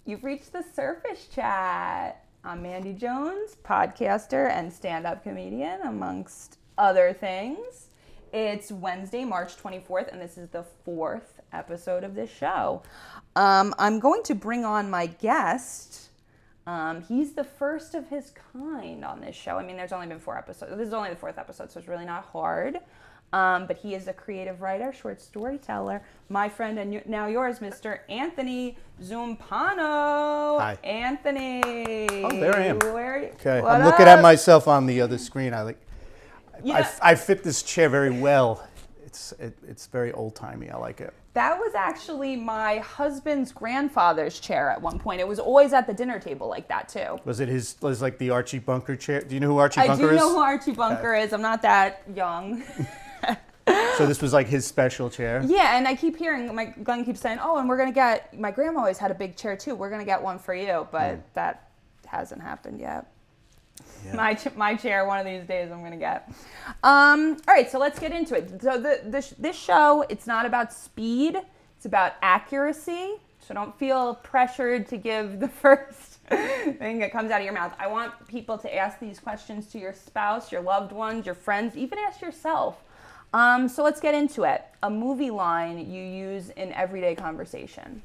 You've reached the Surface Chat. I'm Mandy Jones, podcaster and stand-up comedian, amongst other things. It's Wednesday, March 24th, and this is the 4th episode of this show. I'm going to bring on my guest. He's the first of his kind on this show. I mean, there's only been 4 episodes. This is only the 4th episode, so it's really not hard. But he is a creative writer, short storyteller, my friend and now yours, Mr. Anthony Zumpano. Hi. Anthony. Oh, there I am. Where are you? Okay, What I'm looking up? at myself on the other screen. Yeah. I fit this chair very well. It's very old-timey. I like it. That was actually my husband's grandfather's chair at one point. It was always at the dinner table like that, too. Was like the Archie Bunker chair? Do you know who Archie Bunker is? I do know who Archie Bunker is. I'm not that young. So this was like his special chair? Yeah, and I keep hearing, Glenn keeps saying, oh, and we're going to get, my grandma always had a big chair too. We're going to get one for you, but that hasn't happened yet. Yeah. My chair, one of these days I'm going to get. All right, so let's get into it. So this show, it's not about speed. It's about accuracy. So don't feel pressured to give the first thing that comes out of your mouth. I want people to ask these questions to your spouse, your loved ones, your friends, even ask yourself. So let's get into it. A movie line you use in everyday conversation.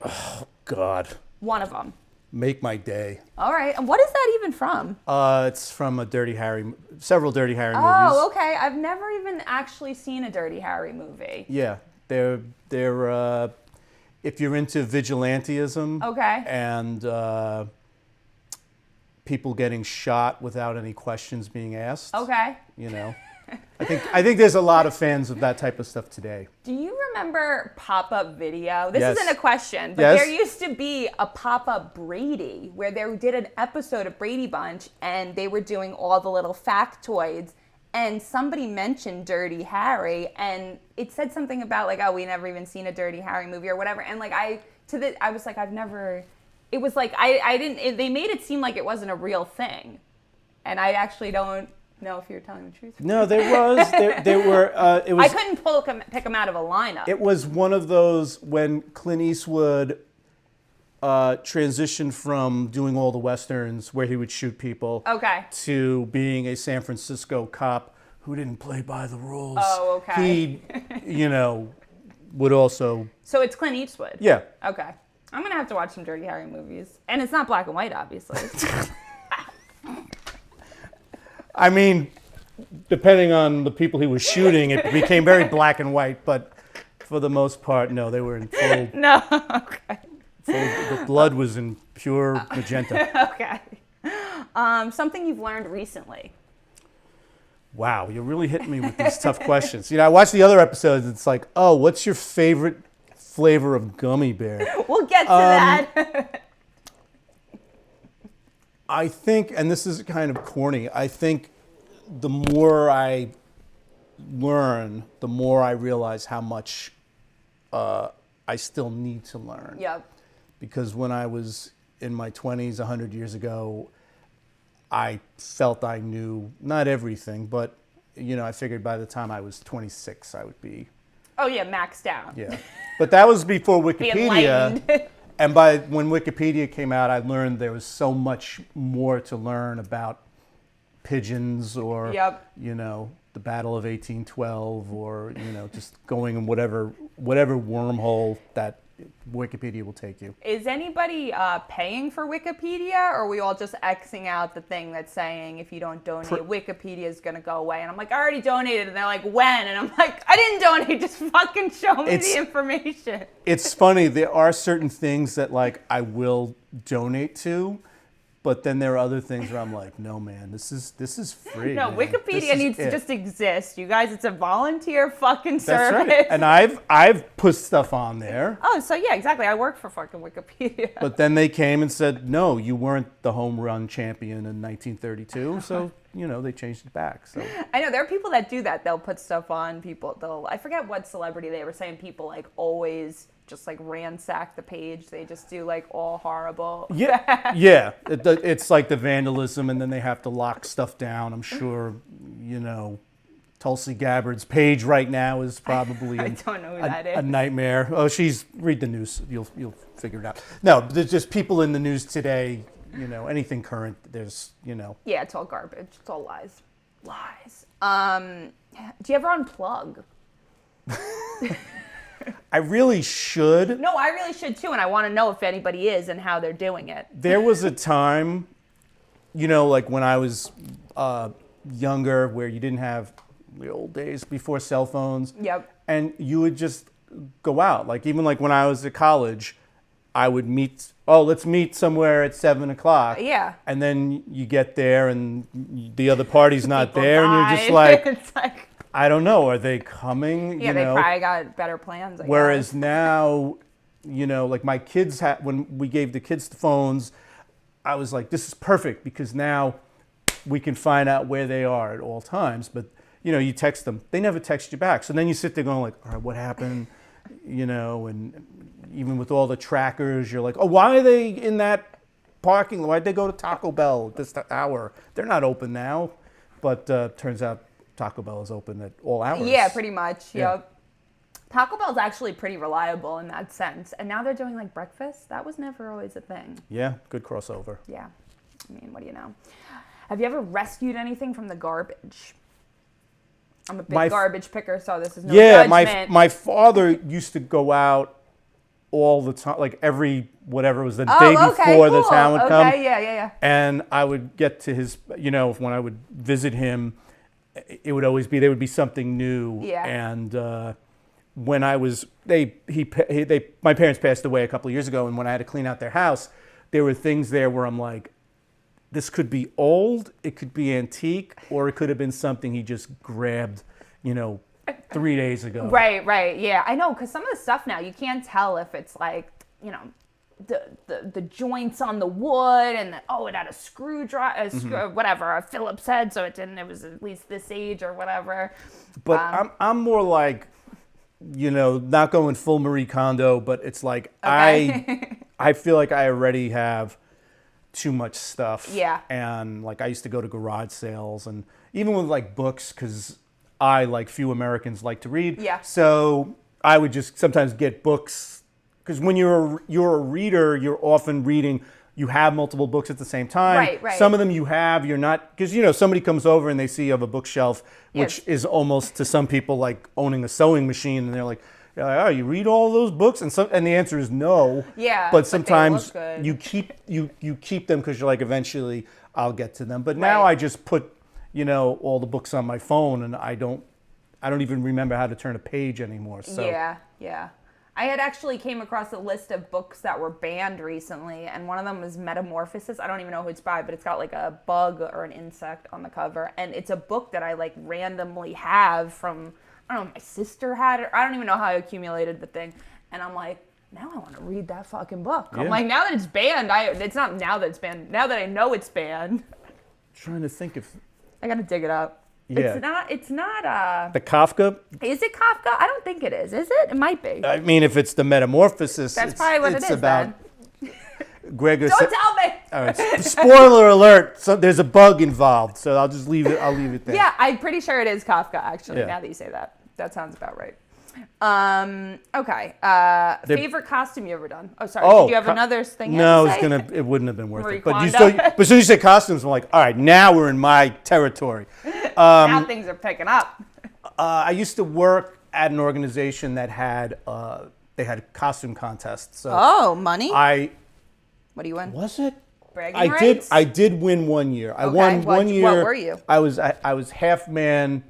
Oh, God. One of them. Make my day. All right. And what is that even from? It's from several Dirty Harry movies. Oh, okay. I've never even actually seen a Dirty Harry movie. Yeah, they're if you're into vigilantism. Okay. And people getting shot without any questions being asked. Okay. You know. I think there's a lot of fans of that type of stuff today. Do you remember Pop-Up Video? This Yes. isn't a question, but Yes. there used to be a Pop-Up Brady where they did an episode of Brady Bunch and they were doing all the little factoids and somebody mentioned Dirty Harry and it said something about like, oh, we never even seen a Dirty Harry movie or whatever. And like I was like, I've never, it was like, they made it seem like it wasn't a real thing. And I actually don't know if you're telling the truth. No, there were. It was. I couldn't pick them out of a lineup. It was one of those when Clint Eastwood transitioned from doing all the westerns where he would shoot people, okay, to being a San Francisco cop who didn't play by the rules. Oh, okay. He, would also. So it's Clint Eastwood. Yeah. Okay. I'm gonna have to watch some Dirty Harry movies, and it's not black and white, obviously. I mean, depending on the people he was shooting, it became very black and white. But for the most part, no, they were in full. No. Okay. The blood was in pure magenta. Okay. Something you've learned recently. Wow, you're really hitting me with these tough questions. I watched the other episodes. It's like, oh, what's your favorite flavor of gummy bear? We'll get to that. I think, and this is kind of corny, I think the more I learn, the more I realize how much I still need to learn. Yep. Because when I was in my 20s, 100 years ago, I felt I knew not everything, but I figured by the time I was 26, I would be. Oh yeah, maxed out. Yeah. But that was before Be Wikipedia. enlightened. And when Wikipedia came out, I learned there was so much more to learn about pigeons or, Yep. the Battle of 1812 or, just going in whatever wormhole that Wikipedia will take you. Is anybody paying for Wikipedia, or are we all just Xing out the thing that's saying if you don't donate, Wikipedia is going to go away? And I'm like, I already donated. And they're like, when? And I'm like, I didn't donate. Just fucking show me the information. It's funny. There are certain things that, like, I will donate to. But then there are other things where I'm like, no, man, this is free. No, man. Wikipedia needs to just exist. You guys, it's a volunteer fucking service. That's right. And I've put stuff on there. Oh, so yeah, exactly. I work for fucking Wikipedia. But then they came and said, no, you weren't the home run champion in 1932. So, they changed it back. So I know there are people that do that. They'll put stuff on people. I forget what celebrity they were saying. People like always just like ransack the page. They just do like all horrible. Yeah, yeah. It's like the vandalism, and then they have to lock stuff down. I'm sure, Tulsi Gabbard's page right now is probably I don't know who that is. a nightmare. Oh, read the news. You'll figure it out. No, there's just people in the news today. Anything current. There's Yeah, it's all garbage. It's all lies. Lies. Do you ever unplug? I really should. No, I really should too, and I want to know if anybody is and how they're doing it. There was a time, like when I was younger, where you didn't have the old days before cell phones. Yep. And you would just go out. Like even like when I was at college, I would let's meet somewhere at 7:00. Yeah. And then you get there and the other party's not there, and you're just It's like, I don't know, are they coming? yeah, they probably got better plans. Whereas now, like my kids when we gave the kids the phones, I was like, this is perfect because now we can find out where they are at all times. But you text them, they never text you back. So then you sit there going like, all right, what happened? And even with all the trackers, you're like, oh, why are they in that parking lot? Why'd they go to Taco Bell at this hour? They're not open now. But turns out Taco Bell is open at all hours. Yeah, pretty much. Yeah. Yep. Taco Bell's actually pretty reliable in that sense. And now they're doing like breakfast. That was never always a thing. Yeah, good crossover. Yeah. I mean, what do you know? Have you ever rescued anything from the garbage? I'm a big garbage picker, so this is no judgment. My father used to go out all the time, like every whatever was the day before the town would come. Okay, yeah. And I would get to his, when I would visit him, it would always be there would be something new. Yeah. And when I was my parents passed away a couple of years ago, and when I had to clean out their house, there were things there where I'm like, this could be old, it could be antique, or it could have been something he just grabbed, 3 days ago. Right. Yeah, I know, because some of the stuff now, you can't tell if it's like, the joints on the wood and it had a screwdriver, whatever, a Phillips head, so it was at least this age or whatever. But I'm more like, not going full Marie Kondo, but it's like okay. I feel like I already have too much stuff. Yeah. And like I used to go to garage sales, and even with like books, because I, like few Americans, like to read. Yeah. So I would just sometimes get books, because when you're a reader, you're often reading. You have multiple books at the same time. Right. Some of them you're not, because somebody comes over and they see you have a bookshelf, which is almost to some people like owning a sewing machine, and they're like, oh, you read all those books? And the answer is no. Yeah. But sometimes they you keep them because you're like, eventually I'll get to them. But now I just put, all the books on my phone, and I don't even remember how to turn a page anymore. So Yeah. I had actually came across a list of books that were banned recently, and one of them was Metamorphosis. I don't even know who it's by, but it's got like a bug or an insect on the cover, and it's a book that I like randomly have from, I don't know, my sister had it. I don't even know how I accumulated the thing, and I'm like, now I want to read that fucking book. Yeah. I'm like, now that it's banned, it's not now that it's banned. Now that I know it's banned. Trying to think if I gotta dig it up. Yeah. It's not the Kafka? Is it Kafka? I don't think it is. Is it? It might be. I mean, if it's the Metamorphosis, that's probably what it is about. Gregor don't tell me. All right. Spoiler alert. So there's a bug involved. So I'll just leave it. I'll leave it there. Yeah, I'm pretty sure it is Kafka. Actually, Yeah. now that you say that, that sounds about right. Okay. Favorite costume you ever done? Oh, sorry. Did you have another thing? No, it wouldn't have been worth Marie it. But Kondo. as soon as you say costumes, I'm like, all right, now we're in my territory. Now things are picking up. I used to work at an organization that had they had costume contests. So money. What do you win? Was it? Bragging rights? I did win one year. I won one year. What were you? I was half man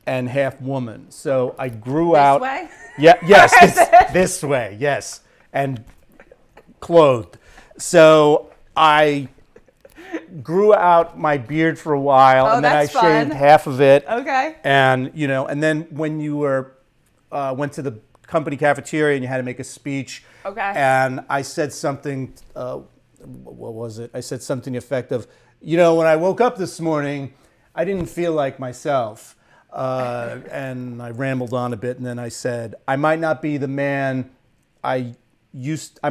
and half woman. So I grew out. This way? Yeah. Yes. this way. Yes. And clothed. So I grew out my beard for a while, and then I shaved half of it. Okay. And and then when you went to the company cafeteria and you had to make a speech. Okay. And I said something. What was it? I said something effective. When I woke up this morning, I didn't feel like myself. And I rambled on a bit, and then I said, I might not be the man I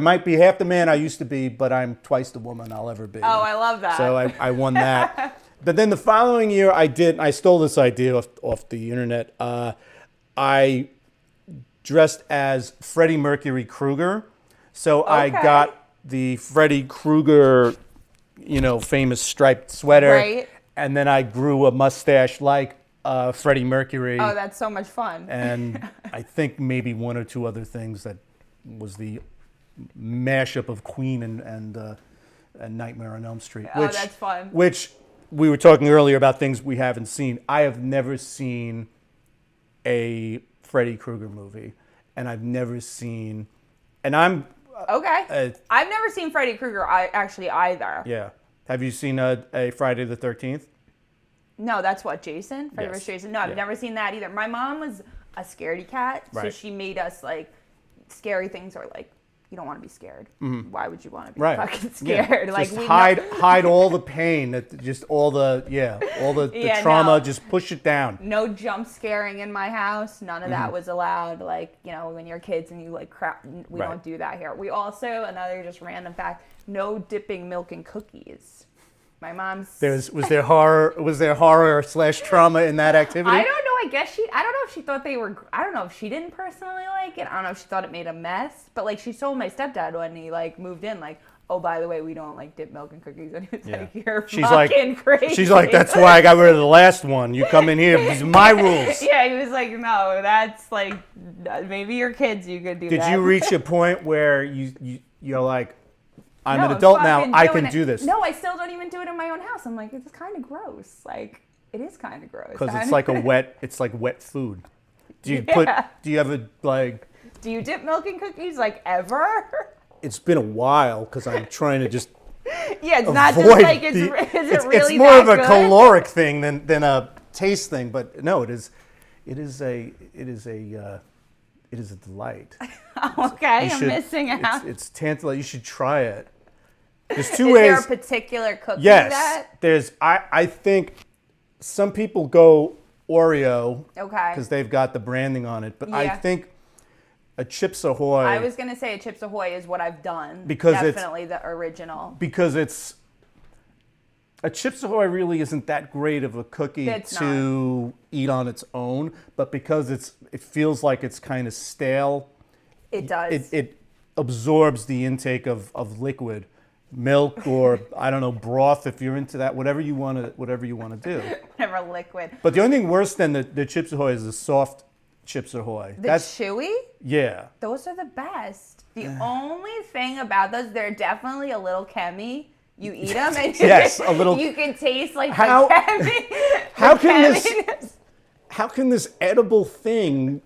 might be half the man I used to be, but I'm twice the woman I'll ever be. Oh, I love that. So I won that. But then the following year, I stole this idea off the internet. I dressed as Freddie Mercury Krueger. So I got the Freddie Krueger, famous striped sweater. Right. And then I grew a mustache like Freddie Mercury. Oh, that's so much fun. And I think maybe one or two other things that was the mashup of Queen and Nightmare on Elm Street. Oh, that's fun. Which we were talking earlier about things we haven't seen. I have never seen a Freddy Krueger movie, and I've never seen, and I'm okay. I've never seen Freddy Krueger actually either. Yeah, have you seen a Friday the 13th? No, that's what, Jason? Freddy vs. Yes. Jason. No, I've never seen that either. My mom was a scaredy cat, so she made us like scary things are like. You don't want to be scared. Mm-hmm. Why would you want to be fucking scared? Yeah. Like just hide all the pain, just all the trauma. No. Just push it down. No jump scaring in my house. None of that was allowed. Like when you're kids and you like crap. We don't do that here. We also another just random fact: no dipping milk in cookies. My mom's. Was there horror / trauma in that activity? I don't know. I guess I don't know if she thought they were. I don't know if she didn't personally like it. I don't know if she thought it made a mess. But like she told my stepdad when he like moved in, like, oh, by the way, we don't like dip milk in cookies. And he was like, you're fucking crazy. She's like, that's why I got rid of the last one. You come in here, these are my rules. Yeah, he was like, no, that's like maybe your kids. You could do that. Did you reach a point where you're like, I'm an adult now. I can do this. No, I still don't even do it in my own house. I'm like, it's kind of gross. Like, it is kind of gross. Because it's like wet food. Do you ever like? Do you dip milk in cookies like ever? It's been a while because I'm trying to just. Yeah, it's not just like is it really It's more of a good? caloric thing than a taste thing, but no, it is a delight. Okay, I'm missing out. It's tantalizing. You should try it. There's 2 is ways. Is there a particular cookie There's. I think some people go Oreo. Okay. Because they've got the branding on it, but I think a Chips Ahoy. I was gonna say a Chips Ahoy is what I've done. Because definitely the original. Because a Chips Ahoy really isn't that great of a cookie to eat on its own, but because it feels like it's kind of stale. It does. It absorbs the intake of liquid, milk, or I don't know, broth if you're into that. Whatever you want to do. Whatever liquid. But the only thing worse than the Chips Ahoy is the soft Chips Ahoy. That's chewy? Yeah. Those are the best. The only thing about those, they're definitely a little chemi. You eat them and a little. You can taste like the chemi. How can this edible thing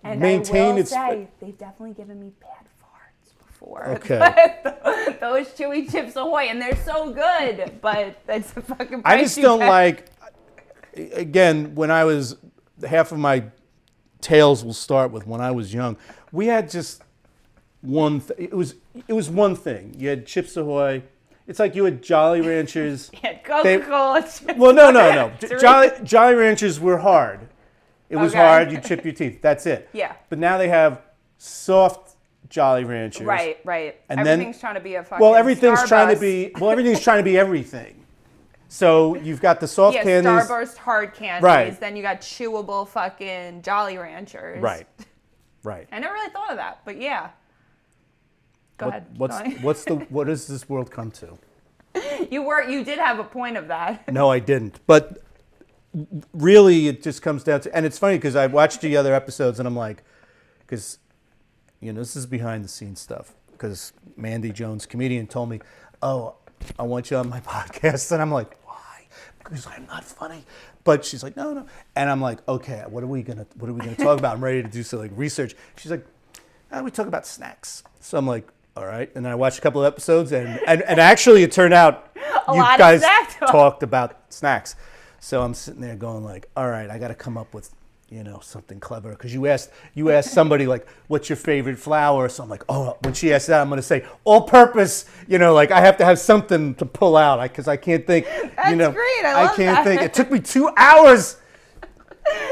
maintain its? They've definitely given me bad farts before. Okay. Those chewy Chips Ahoy, and they're so good, but that's the fucking price I just don't like. Again, when I was half of my tales will start with when I was young. We had just one. It was one thing. You had Chips Ahoy. It's like you had Jolly Ranchers. Yeah, Coca-Cola chips. Well, no. Jolly Ranchers were hard. It was hard. You chip your teeth. That's it. Yeah. But now they have soft Jolly Ranchers. Right. And everything's trying to be a fucking everything's Starburst. trying to be everything. So you've got the soft candies. Starburst hard candies. Right. Then you got chewable fucking Jolly Ranchers. Right. I never really thought of that, but yeah. Go ahead. What does this world come to? You did have a point of that. No, I didn't. But really, it just comes down to, and it's funny because I watched the other episodes and I'm like, because, this is behind the scenes stuff. Because Mandy Jones, comedian, told me, oh, I want you on my podcast. And I'm like, why? Because I'm not funny. But she's like, no. And I'm like, okay, what are we gonna talk about? I'm ready to do some research. She's like, we talk about snacks. So I'm like, all right. And then I watched a couple of episodes and actually it turned out you guys talked about snacks. So I'm sitting there going like, all right, I got to come up with, something clever. Because you asked somebody like, what's your favorite flour? So I'm like, oh, when she asked that, I'm going to say all purpose, I have to have something to pull out because I can't think, That's great. I can't think. It took me 2 hours.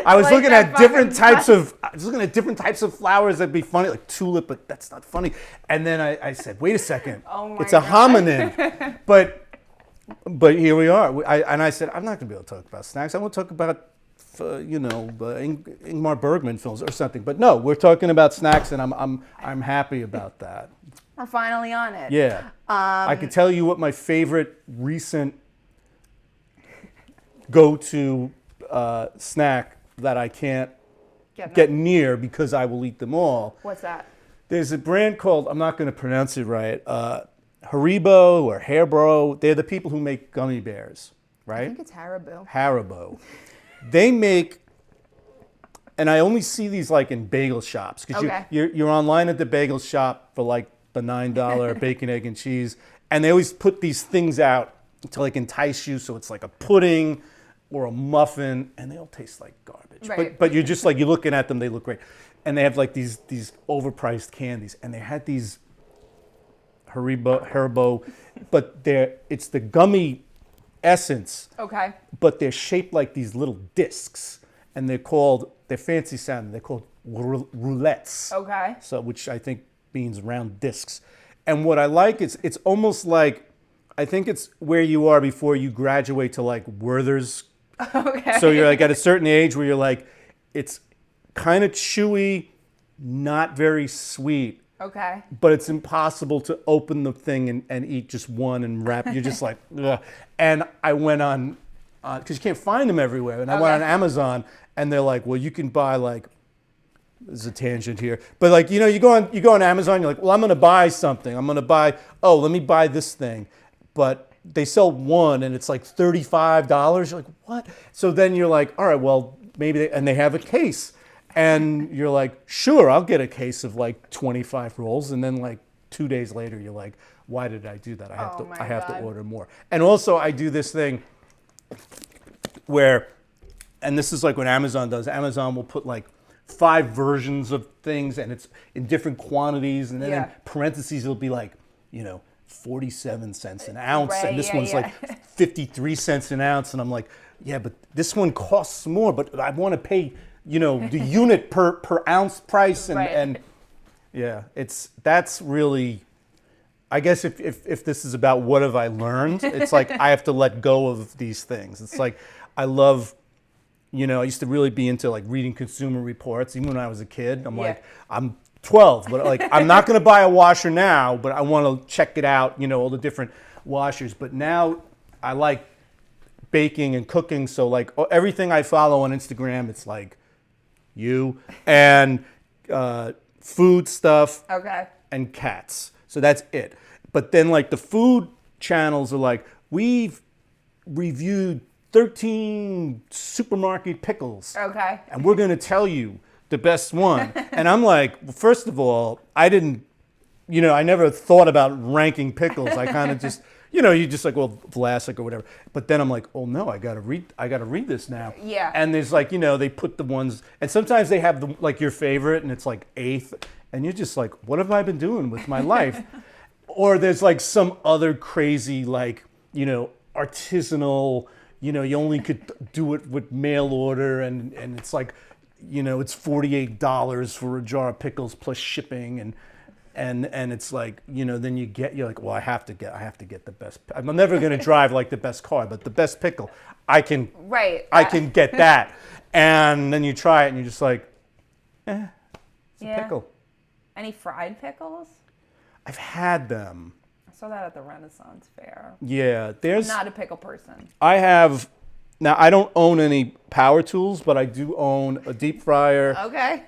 I was looking at different types of flowers that'd be funny, like tulip, but that's not funny. And then I said, wait a second, it's a homonym. But But here we are. And I said, I'm not going to be able to talk about snacks. I want to talk about, Ingmar Bergman films or something. But no, we're talking about snacks, and I'm happy about that. We're finally on it. Yeah. I can tell you what my favorite recent go-to snack that I can't get near because I will eat them all. What's that? There's a brand called, I'm not going to pronounce it right, Haribo or Haribo. They're the people who make gummy bears, right? I think it's Haribo. Haribo. They make, and I only see these like in bagel shops because you're online at the bagel shop for like the $9 bacon, egg, and cheese, and they always put these things out to like entice you. So it's like a pudding or a muffin, and they all taste like garbage. Right. But you're just like, you're looking at them, they look great, and they have like these overpriced candies, and they had these Haribo, but it's the gummy essence. Okay. But they're shaped like these little discs, and they're fancy sounding. They're called roulettes. Okay. So, which I think means round discs. And what I like is it's almost like, I think it's where you are before you graduate to like Werther's. Okay. So you're like at a certain age where you're like, it's kind of chewy, not very sweet. Okay. But it's impossible to open the thing and eat just one and wrap. You're just like, ugh. And I went on, because you can't find them everywhere. And I went on Amazon, and they're like, well, you can buy like, there's a tangent here, but like, you go on Amazon, you're like, well, I'm going to buy something. I'm going to buy, let me buy this thing. But they sell one, and it's like $35. You're like, what? So then you're like, all right, well, maybe, and they have a case. And you're like, sure, I'll get a case of like 25 rolls. And then like 2 days later, you're like, why did I do that? I have to order more. And also I do this thing where, and this is like what Amazon does. Amazon will put like 5 versions of things, and it's in different quantities. And then in parentheses, it'll be like, 47 cents an ounce. And this one's like 53 cents an ounce. And I'm like, yeah, but this one costs more, but I want to pay the unit per ounce price, and yeah, that's really, I guess if this is about what have I learned, it's like I have to let go of these things. It's like I love, I used to really be into like reading Consumer Reports, even when I was a kid. I'm like, I'm 12, but like I'm not going to buy a washer now, but I want to check it out, all the different washers. But now I like baking and cooking, so like everything I follow on Instagram, it's like you and food stuff, and cats. So that's it. But then like the food channels are like, we've reviewed 13 supermarket pickles, and we're going to tell you the best one. And I'm like, well, first of all, I didn't, I never thought about ranking pickles. I kind of just, you just like, well, Vlasic or whatever. But then I'm like, oh no, I gotta read this now. Yeah. And there's like, they put the ones, and sometimes they have like your favorite, and it's like 8th, and you're just like, what have I been doing with my life? Or there's like some other crazy like, artisanal, you only could do it with mail order, and it's like, it's $48 for a jar of pickles plus shipping, and it's like, then you're like, well, I have to get the best. I'm never going to drive like the best car, but the best pickle, I can get that. And then you try it, and you're just like, it's a pickle. Any fried pickles? I've had them. I saw that at the Renaissance Fair. Yeah, I'm not a pickle person. Now, I don't own any power tools, but I do own a deep fryer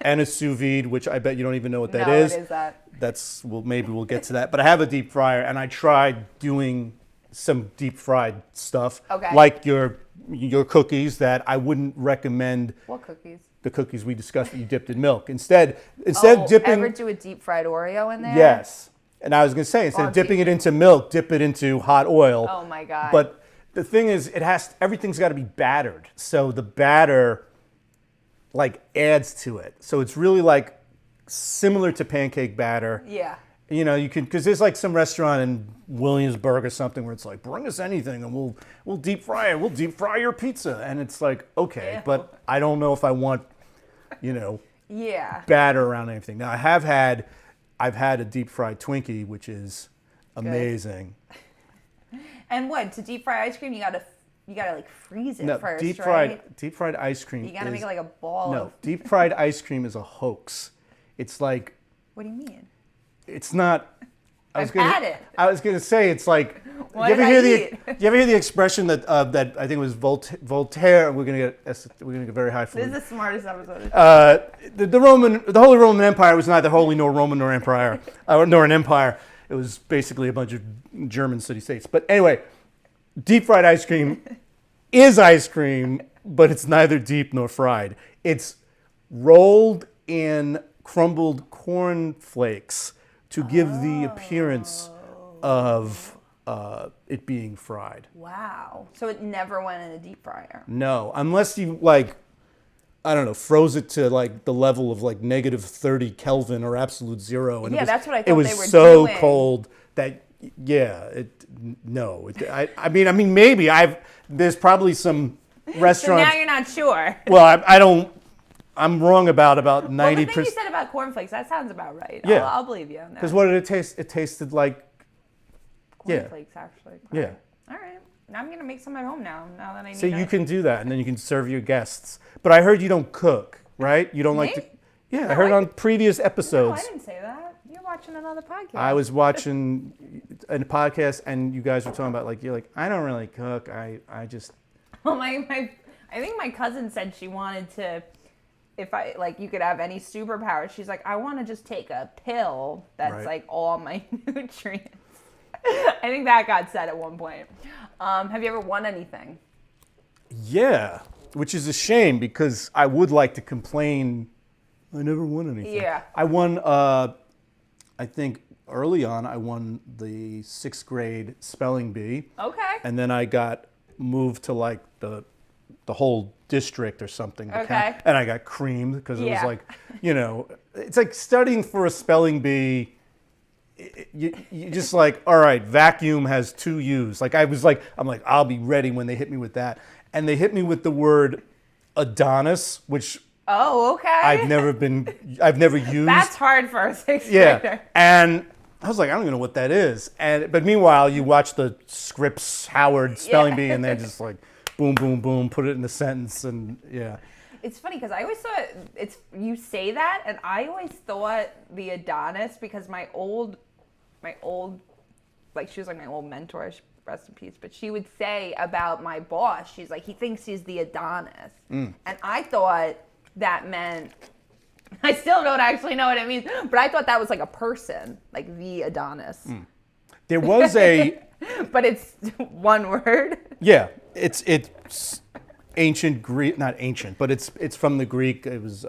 and a sous vide, which I bet you don't even know what that is. What is that? Maybe we'll get to that. But I have a deep fryer, and I tried doing some deep fried stuff, like your cookies that I wouldn't recommend. What cookies? The cookies we discussed that you dipped in milk. Instead of dipping. Ever do a deep fried Oreo in there? Yes. And I was going to say, instead of dipping it into milk, dip it into hot oil. Oh my God. But the thing is, everything's got to be battered. So the batter like adds to it. So it's really like similar to pancake batter. Yeah. You can, because there's like some restaurant in Williamsburg or something where it's like, bring us anything and we'll deep fry it. We'll deep fry your pizza. And it's like, okay, but I don't know if I want, batter around anything. Now I've had a deep fried Twinkie, which is amazing. And what, to deep fry ice cream, you gotta like freeze it No, first, deep right? fried ice cream. You gotta make it like a ball No, of... deep fried ice cream is a hoax. It's like... What do you mean? It's not... I've had it. I was gonna say it's like... What you did ever I hear eat? you ever hear the expression that that I think it was Voltaire? We're gonna get very high for This is the smartest episode. the Holy Roman Empire was neither holy nor Roman nor empire, nor an empire. It was basically a bunch of German city-states. But anyway, deep fried ice cream is ice cream, but it's neither deep nor fried. It's rolled in crumbled corn flakes to give the appearance of it being fried. Wow. So it never went in a deep fryer. No, unless you like, I don't know, froze it to like the level of like negative 30 Kelvin or absolute zero. And Yeah, that's what I thought it was they were so doing. cold that I mean maybe there's probably some So restaurants. now you're not sure. Well, I don't. I'm wrong about 90%. Well, the thing you said about cornflakes, that sounds about right. Yeah. I'll believe you on that. Because what did it taste? It tasted like Cornflakes, actually. Yeah. All right. Now I'm going to make some at home now that I need So you it. can do that, and then you can serve your guests. But I heard you don't cook, right? You don't like to. Me? Yeah, No, I heard I on previous No, episodes. I didn't say that. You're watching another podcast. I was watching a podcast, and you guys were talking about like you're like I don't really cook. I just Well, I think my cousin said she wanted to, if I, like, you could have any superpower. She's like, I want to just take a pill that's Right. like all my nutrients. I think that got said at one point. Have you ever won anything? yeah, which is a shame because I would like to complain. I never won anything. Yeah. I won. I think early on I won the 6th grade spelling bee. Okay. And then I got moved to like the whole district or something. Okay. And I got creamed because it was Yeah. like, it's like studying for a spelling bee. You just like, all right, vacuum has 2 U's. Like I'm like, I'll be ready when they hit me with that. And they hit me with the word Adonis, which Oh, okay. I've never used. That's hard for a 6th Yeah, grader. and I was like, I don't even know what that is. But meanwhile, you watch the Scripps Howard spelling Yeah. bee, and they're just like, boom, boom, boom, put it in a sentence, and yeah. It's funny because I always thought you say that, and I always thought the Adonis because my old, like she was like my old mentor, rest in peace. But she would say about my boss, she's like, he thinks he's the Adonis, and I thought that meant. I still don't actually know what it means, but I thought that was like a person, like the Adonis. There was a But it's one word. yeah, it's ancient Greek, not ancient, but it's from the Greek. It was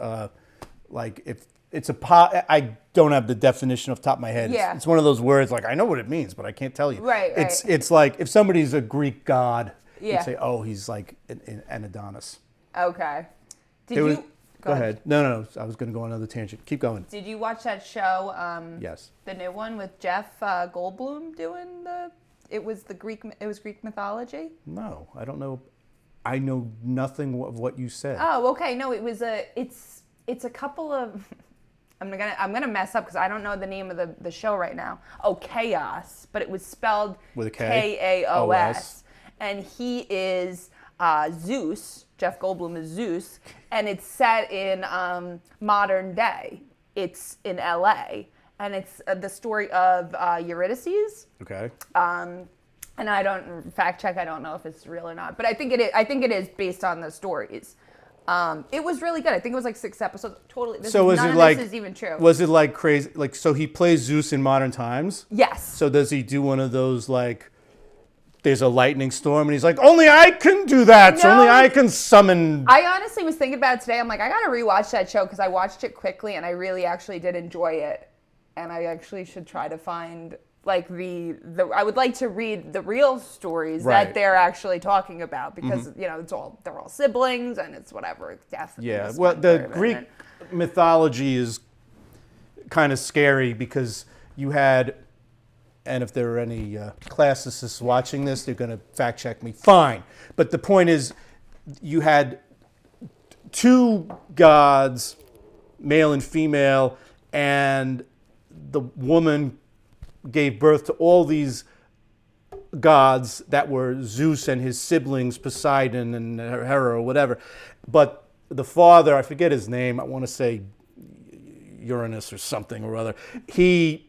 like if it's I don't have the definition off the top of my head. Yeah. It's one of those words like I know what it means, but I can't tell you. Right, It's like if somebody's a Greek god, Yeah. you'd say, oh, he's like an Adonis. Okay. Did There was- you Go ahead. No. I was going to go on another tangent. Keep going. Did you watch that show? Yes. The new one with Jeff Goldblum doing It was Greek mythology. No, I don't know. I know nothing of what you said. Oh, okay. No, it was it's a couple of. I'm gonna mess up because I don't know the name of the show right now. Oh, Chaos, but it was spelled With a K? Kaos, and he is Zeus. Jeff Goldblum is Zeus, and it's set in modern day. It's in L.A. and it's the story of Eurydice. Okay. And I don't fact check. I don't know if it's real or not, but I think it is. I think it is based on the stories. It was really good. I think it was like 6 episodes. Totally. So was none it of like? this is even true. Was it like crazy? Like so, he plays Zeus in modern times. Yes. So does he do one of those like? There's a lightning storm, and he's like, "Only I can do that. So No. only I can summon." I honestly was thinking about it today. I'm like, I gotta rewatch that show because I watched it quickly and I really actually did enjoy it. And I actually should try to find like the I would like to read the real stories Right. that they're actually talking about because they're all siblings and it's whatever. It's definitely Yeah. just Well, one the part of Greek it. mythology is kind of scary because you had. And if there are any classicists watching this, they're going to fact check me. Fine. But the point is, you had 2 gods, male and female, and the woman gave birth to all these gods that were Zeus and his siblings, Poseidon and Hera or whatever. But the father, I forget his name, I want to say Uranus or something or other, he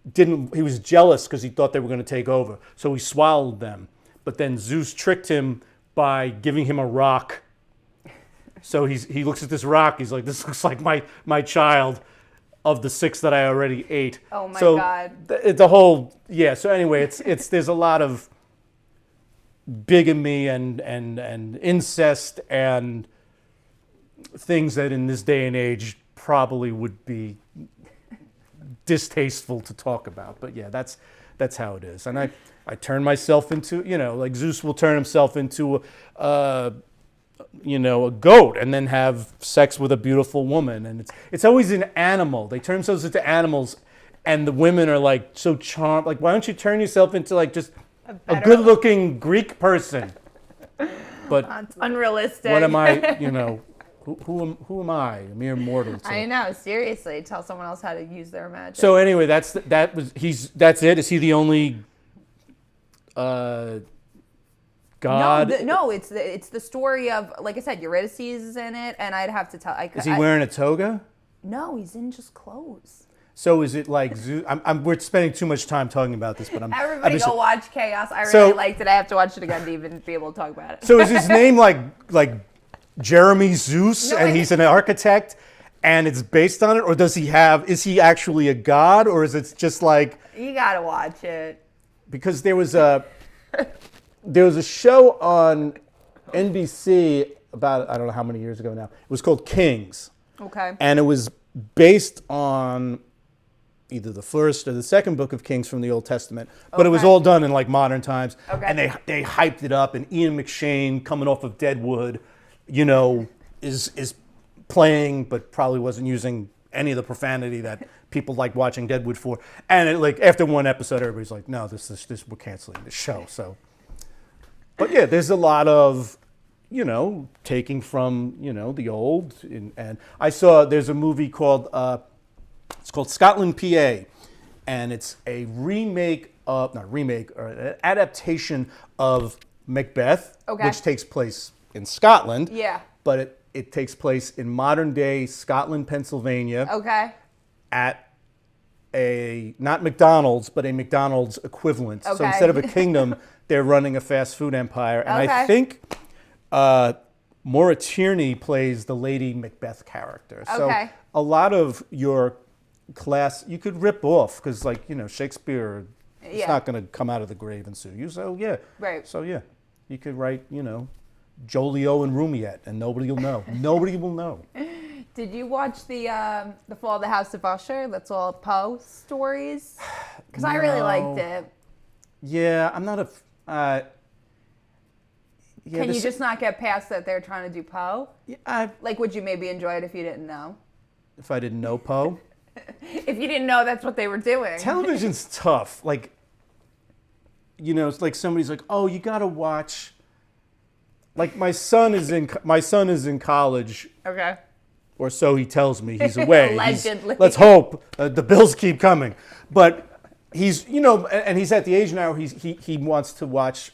was jealous because he thought they were going to take over. So he swallowed them. But then Zeus tricked him by giving him a rock. So he looks at this rock, he's like, this looks like my child of the 6 that I already ate. Oh my God. The whole, so anyway, it's there's a lot of bigamy and incest and things that in this day and age probably would be distasteful to talk about. But yeah, that's how it is. And I turn myself into, like Zeus will turn himself into a goat and then have sex with a beautiful woman. And it's always an animal. They turn themselves into animals and the women are like so charmed. Like, why don't you turn yourself into like just a good-looking Greek person? But that's unrealistic. What am I, who am I? A mere mortal. I know, seriously. Tell someone else how to use their magic. So anyway, that's it. Is he the only God? No, it's the story of, like I said, Eurydice is in it, and I'd have to tell. Is he wearing a toga? No, he's in just clothes. So is it like Zeus? We're spending too much time talking about this, but Everybody go watch Chaos. I really liked it. I have to watch it again to even be able to talk about it. So is his name like Jeremy Zeus, and he's an architect, and it's based on it, or is he actually a god, or is it just like? You gotta watch it. Because there was a show on NBC about, I don't know how many years ago now. It was called Kings. Okay. And it was based on either the first or the second book of Kings from the Old Testament. But it was all done in like modern times. Okay. And they hyped it up, and Ian McShane, coming off of Deadwood, is playing, but probably wasn't using any of the profanity that people like watching Deadwood for. And after one episode, everybody's like, no, this we're canceling this show. So, but yeah, there's a lot of, taking from, the old. And I saw, there's a movie called, it's called Scotland, PA. And it's a an adaptation of Macbeth, which takes place in Scotland. Yeah. But it takes place in modern day Scotland, Pennsylvania. Okay. At not McDonald's, but a McDonald's equivalent. Okay. So instead of a kingdom, they're running a fast food empire. And I think Maura Tierney plays the Lady Macbeth character. So a lot of your class, you could rip off, because Shakespeare is not going to come out of the grave and sue you. So yeah. Right. So yeah, you could write, Jolio and Rumiette, and nobody will know. Nobody will know. Did you watch the Fall of the House of Usher? That's all Poe stories. Because I really liked it. Yeah, I'm not a. Can you just not get past that they're trying to do Poe? Yeah, would you maybe enjoy it if you didn't know? If I didn't know Poe? If you didn't know that's what they were doing. Television's tough. It's like somebody's like, oh, you got to watch. Like my son is in college. Okay. Or so he tells me. He's away. Allegedly. Let's hope the bills keep coming. But he's, and he's at the age now. He wants to watch,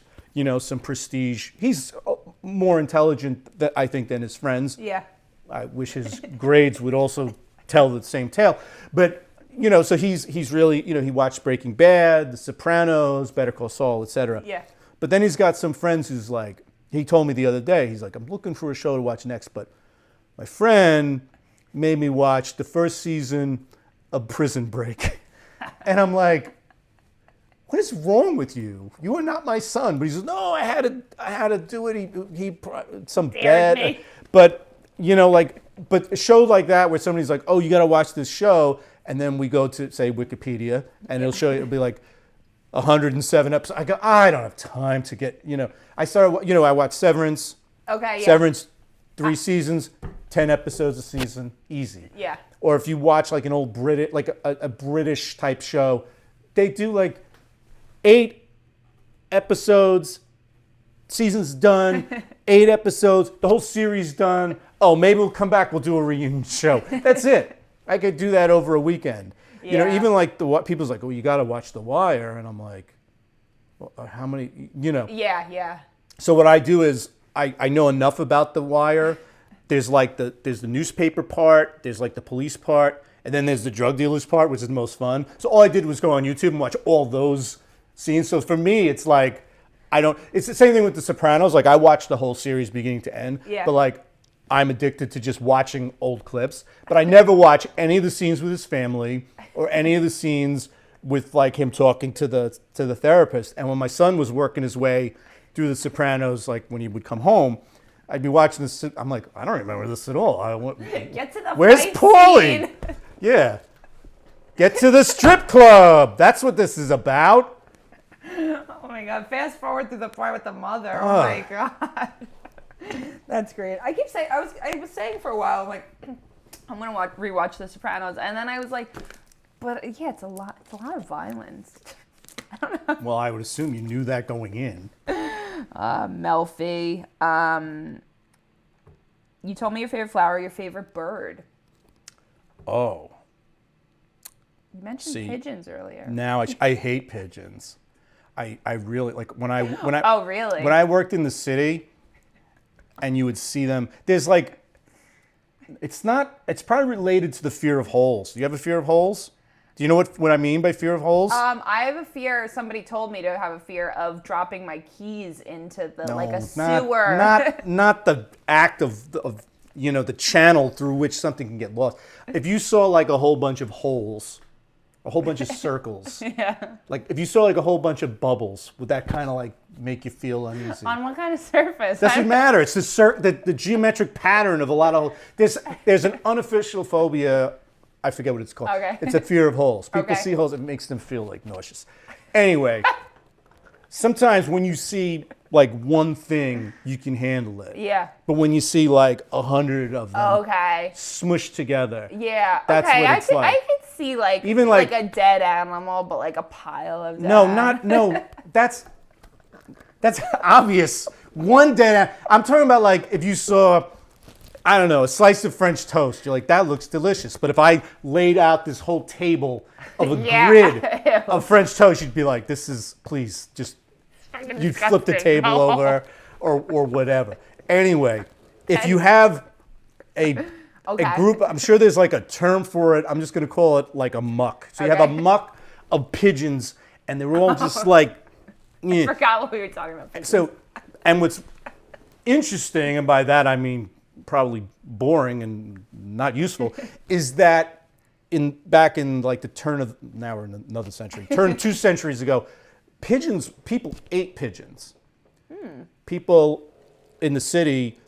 some prestige. He's more intelligent, I think, than his friends. Yeah. I wish his grades would also tell the same tale. But so he's really, he watched Breaking Bad, The Sopranos, Better Call Saul, etc. Yeah. But then he's got some friends who's like. He told me the other day, he's like, I'm looking for a show to watch next, but my friend made me watch the first season of Prison Break. And I'm like, what is wrong with you? You are not my son. But he says, no, I had to do it. He some bad. But, but a show like that where somebody's like, oh, you got to watch this show. And then we go to, say, Wikipedia, and it'll be like, 107 episodes. I go, I don't have time to get, I started, I watched Severance. Okay, yeah. Severance, 3 seasons, 10 episodes a season, easy. Yeah. Or if you watch an old British, a British type show, they do 8 episodes, season's done, 8 episodes, the whole series done. Oh, maybe we'll come back, we'll do a reunion show. That's it. I could do that over a weekend. Yeah. Even people's like, oh, you got to watch The Wire. And I'm like, how many, you know. Yeah. So what I do is I know enough about The Wire. There's like there's the newspaper part, there's like the police part, and then there's the drug dealers part, which is the most fun. So all I did was go on YouTube and watch all those scenes. So for me, it's like it's the same thing with The Sopranos. Like I watched the whole series beginning to end, but like I'm addicted to just watching old clips. But I never watch any of the scenes with his family or any of the scenes with like him talking to the therapist. And when my son was working his way through The Sopranos, like when he would come home, I'd be watching this. I'm like, I don't remember this at all. Get to the Where's fight Paulie? scene. Yeah. Get to the strip club. That's what this is about. Oh my God. Fast forward to the part with the mother. Oh my God. That's great. I keep saying, I was saying for a while, like, I'm going to rewatch The Sopranos. And then I was like, but yeah, it's a lot of violence. I don't know. Well, I would assume you knew that going in. Melfi, you told me your favorite flower, your favorite bird. Oh. You mentioned pigeons earlier. Now I hate pigeons. I really like when I Oh, really? When I worked in the city and you would see them, there's like it's probably related to the fear of holes. Do you have a fear of holes? Do you know what I mean by fear of holes? I have a fear. Somebody told me to have a fear of dropping my keys into a sewer. Not the act of the channel through which something can get lost. If you saw like a whole bunch of holes, a whole bunch of circles, yeah. Like if you saw like a whole bunch of bubbles, would that kind of like make you feel uneasy? On what kind of surface? Doesn't matter. It's the geometric pattern of a lot of there's an unofficial phobia. I forget what it's called. Okay. It's a fear of holes. People Okay. see holes, it makes them feel like nauseous. Anyway, sometimes when you see like one thing, you can handle it. Yeah. But when you see like 100 of them Okay. smushed together, Yeah. that's okay. what it's like. I could see like Even like like- a dead animal, but like a pile of dead. no. That's obvious. One dead. I'm talking about like if you saw, I don't know, a slice of French toast. You're like, that looks delicious. But if I laid out this whole table of a grid of French toast, you'd be like, this is, please, just, you'd flip the table over or whatever. Anyway, if you have a group, I'm sure there's like a term for it. I'm just going to call it like a muck. So you have a muck of pigeons, and they're all just like, I forgot what we were talking about. So, and what's interesting, and by that I mean probably boring and not useful, is that back in like the now we're in another century, 2 centuries ago, people ate pigeons. People in the city,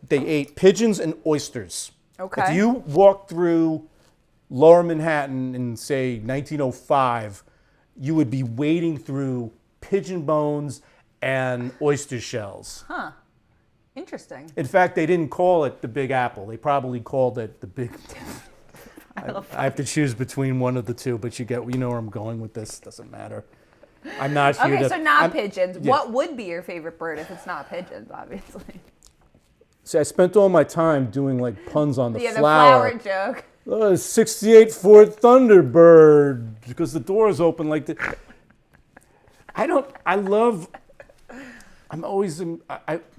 they ate pigeons and oysters. Okay. If you walk through Lower Manhattan in say 1905, you would be wading through pigeon bones and oyster shells. Huh. Interesting. In fact, they didn't call it the Big Apple. They probably called it the Big. I have to choose between one of the two, but you know where I'm going with this. Doesn't matter. I'm not here Okay, to. so not pigeons. yeah. What would be your favorite bird if it's not pigeons? Obviously. See, I spent all my time doing like puns on the Yeah, flower. the flower joke. 68 Ford Thunderbird, because the door is open like the.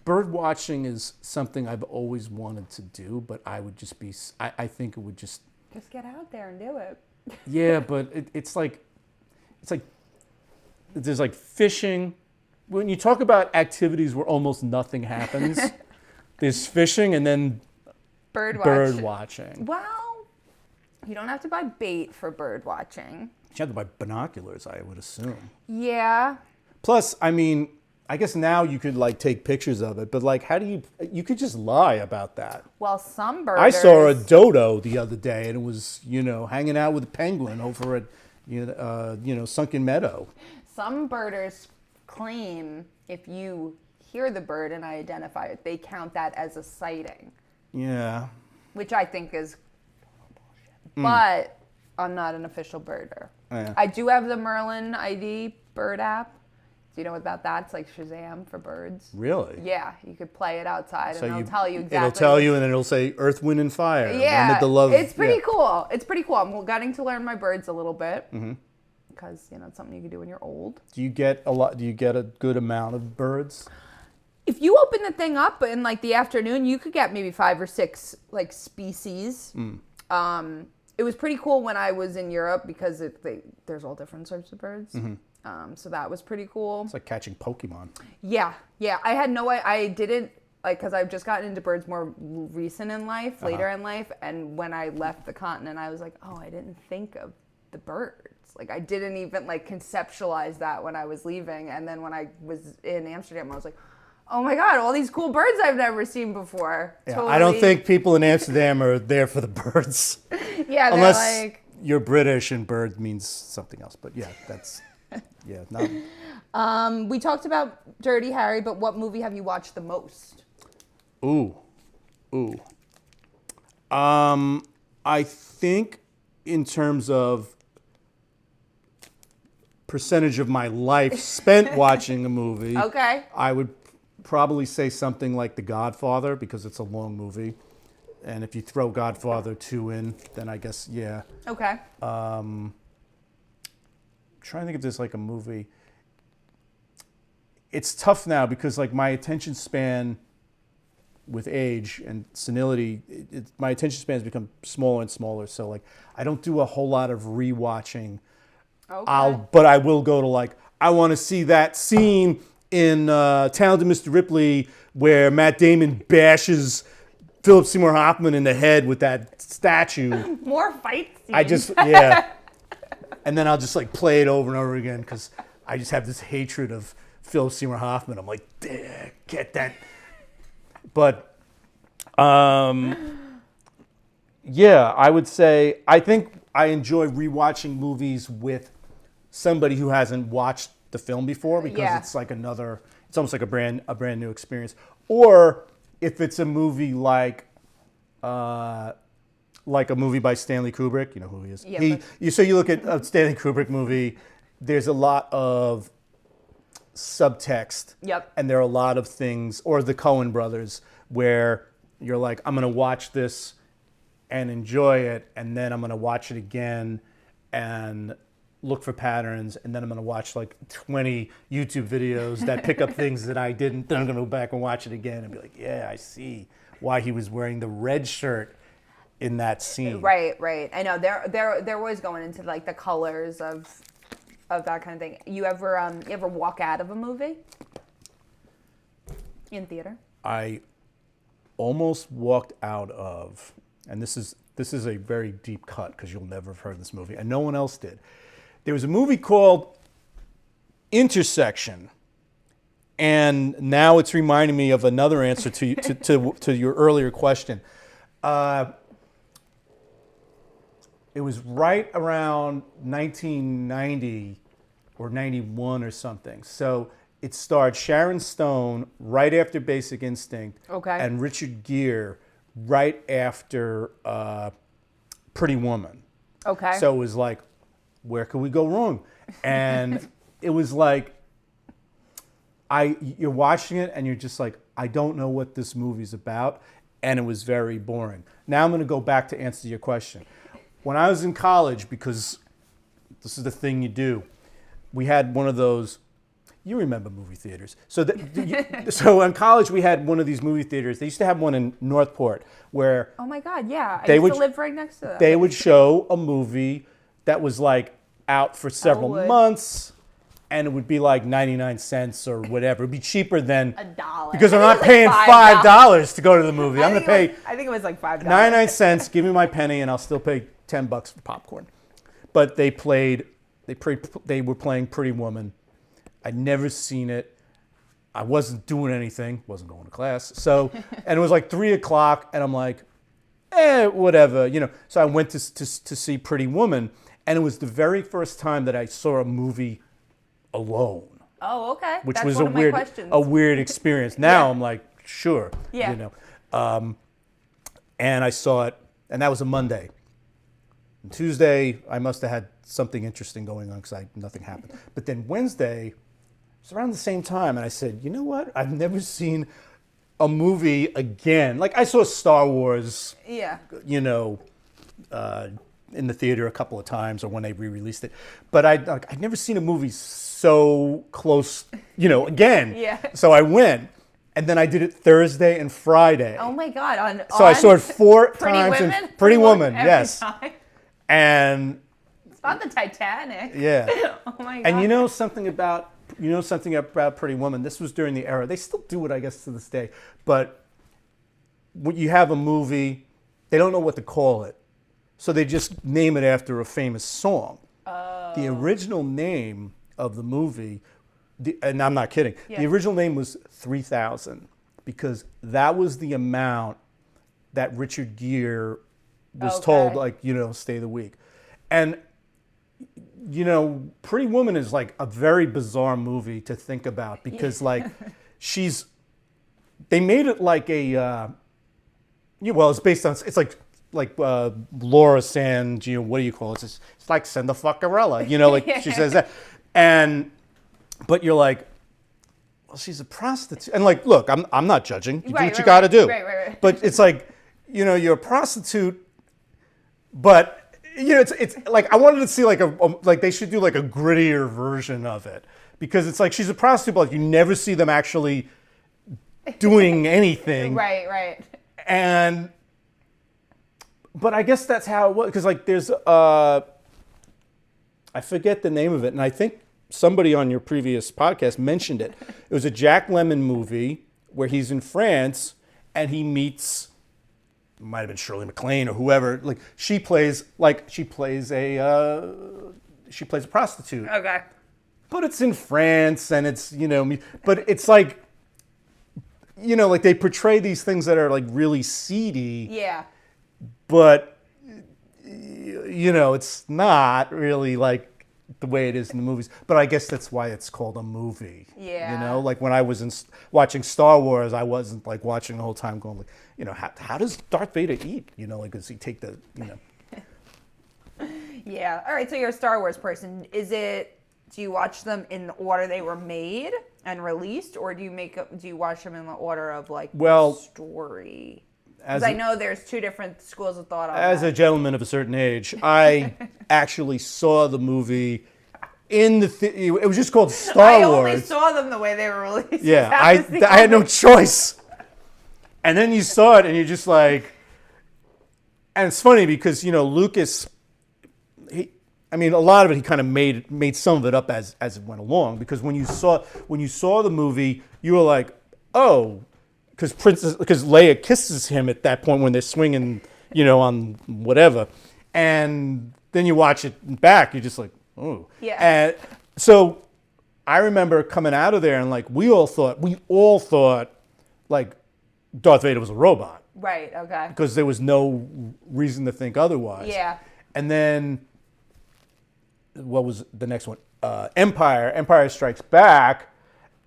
Bird watching is something I've always wanted to do, but I would just be, I think it would just. Just get out there and do it. Yeah, but it's like, there's like fishing. When you talk about activities where almost nothing happens, there's fishing and then Bird watching. Well, you don't have to buy bait for bird watching. You have to buy binoculars, I would assume. Yeah. Plus, I mean, I guess now you could like take pictures of it, but like, you could just lie about that. Well, some birders. I saw a dodo the other day, and it was, hanging out with a penguin over at, Sunken Meadow. Some birders claim if you hear the bird and identify it, they count that as a sighting. Yeah. Which I think is bullshit. But I'm not an official birder. Yeah. I do have the Merlin ID bird app. Do you know about that? It's like Shazam for birds. Really? Yeah, you could play it outside So and it'll tell you exactly. It'll tell you, and then it'll say Earth, Wind, and Fire. Yeah, It's pretty cool. It's pretty cool. I'm getting to learn my birds a little bit because, it's something you can do when you're old. Do you get a good amount of birds? If you open the thing up in like the afternoon, you could get maybe 5 or 6 like species. It was pretty cool when I was in Europe because there's all different sorts of birds. So that was pretty cool. It's like catching Pokemon. Yeah. I had I didn't, because I've just gotten into birds more recent in life, later in life. And when I left the continent, I was like, oh, I didn't think of the birds. Like, I didn't even conceptualize that when I was leaving. And then when I was in Amsterdam, I was like, oh my God, all these cool birds I've never seen before. Yeah, totally. I don't think people in Amsterdam are there for the birds. Yeah, unless you're British and bird means something else. But yeah, that's, no. We talked about Dirty Harry, but what movie have you watched the most? Ooh. I think in terms of percentage of my life spent watching a movie, okay, I would probably say something like The Godfather because it's a long movie. And if you throw Godfather 2 in, then I guess, yeah. Okay. Trying to think if there's like a movie. It's tough now because like my attention span with age and senility, my attention span has become smaller and smaller. So like I don't do a whole lot of rewatching. Okay. But I will go to like, I want to see that scene in Talented Mr. Ripley where Matt Damon bashes Philip Seymour Hoffman in the head with that statue. More fight scenes. And then I'll just like play it over and over again because I just have this hatred of Philip Seymour Hoffman. I'm like, get that. But, I would say, I think I enjoy rewatching movies with somebody who hasn't watched the film before because it's like it's almost like a brand new experience. Or if it's a movie like a movie by Stanley Kubrick, you know who he is. Yeah, so you look at a Stanley Kubrick movie, there's a lot of subtext. Yep. And there are a lot of things, or the Coen brothers, where you're like, I'm going to watch this and enjoy it, and then I'm going to watch it again and look for patterns, and then I'm going to watch like 20 YouTube videos that pick up things that I didn't. Then I'm going to go back and watch it again and be like, yeah, I see why he was wearing the red shirt in that scene. Right. I know they're always going into like the colors of that kind of thing. You ever walk out of a movie in theater? I almost walked out of, and this is a very deep cut because you'll never have heard this movie, and no one else did. There was a movie called Intersection, and now it's reminding me of another answer to your earlier question. It was right around 1990 or 91 or something. So it starred Sharon Stone right after Basic Instinct, and Richard Gere right after Pretty Woman. Okay. So it was like, where could we go wrong? And it was like, you're watching it and you're just like, I don't know what this movie's about. And it was very boring. Now I'm going to go back to answer your question. When I was in college, because this is the thing you do, we had one of those, you remember movie theaters. So in college, we had one of these movie theaters. They used to have one in Northport where... Oh my God, yeah. I used to live right next to that. They would show a movie that was like out for several months, and it would be like 99 cents or whatever. It'd be cheaper than... $1. Because I'm not paying $5 to go to the movie. I'm going to pay... I think it was like $5. 99 cents, give me my penny, and I'll still pay $10 for popcorn. But they were playing Pretty Woman. I'd never seen it. I wasn't doing anything, wasn't going to class. So, and it was like 3:00, and I'm like, whatever, So I went to see Pretty Woman, and it was the very first time that I saw a movie alone. Oh, okay. Which That's was one of my questions. a weird experience. Now I'm like, sure, Yeah. And I saw it, and that was a Monday. And Tuesday, I must have had something interesting going on because nothing happened. But then Wednesday, it's around the same time, and I said, you know what? I've never seen a movie again. Like I saw Star Wars. Yeah. in the theater a couple of times or when they re-released it. But I'd never seen a movie so close, again. Yeah. So I went, and then I did it Thursday and Friday. Oh my God! So I saw it 4 times. Women? And Pretty Woman, every yes. time? And It's not the Titanic. yeah. Oh my God! And something about Pretty Woman. This was during the era. They still do it, I guess, to this day. But when you have a movie, they don't know what to call it, so they just name it after a famous song. Oh. The original name of the movie, and I'm not kidding, the original name was 3000 because that was the amount that Richard Gere was told, stay the week. And, Pretty Woman is like a very bizarre movie to think about because they made it like it's based on, it's like Laura Sand, what do you call it? It's like Send the Fuckarella, she says that. But you're like, well, she's a prostitute. And look, I'm not judging. You do what you got to do. Right. But it's like, you're a prostitute, but it's like I wanted to see like they should do like a grittier version of it because it's like she's a prostitute, but you never see them actually doing anything. Right. But I guess that's how it was because there's I forget the name of it, and I think somebody on your previous podcast mentioned it. It was a Jack Lemmon movie where he's in France and he meets, it might have been Shirley MacLaine or whoever. She plays a prostitute. Okay. But it's in France and it's but it's like they portray these things that are really seedy. Yeah. But it's not really like the way it is in the movies. But I guess that's why it's called a movie. Yeah. When I was watching Star Wars, I wasn't watching the whole time going how does Darth Vader eat? Does he take the Yeah. All right. So you're a Star Wars person. Do you watch them in the order they were made and released, or do you watch them in the order of the story? Because I know there's two different schools of thought on that. As a gentleman of a certain age, I actually saw the movie in it was just called Star Wars. I only saw them the way they were released. Yeah, I had no choice. And then you saw it and you're just like, and it's funny because, Lucas, a lot of it he kind of made some of it up as it went along because when you saw the movie, you were like, oh, because Leia kisses him at that point when they're swinging, on whatever, and then you watch it back, you're just like, oh. Yeah. And so I remember coming out of there and we all thought Darth Vader was a robot. Right. Okay. Because there was no reason to think otherwise. Yeah. And then what was the next one? Empire Strikes Back.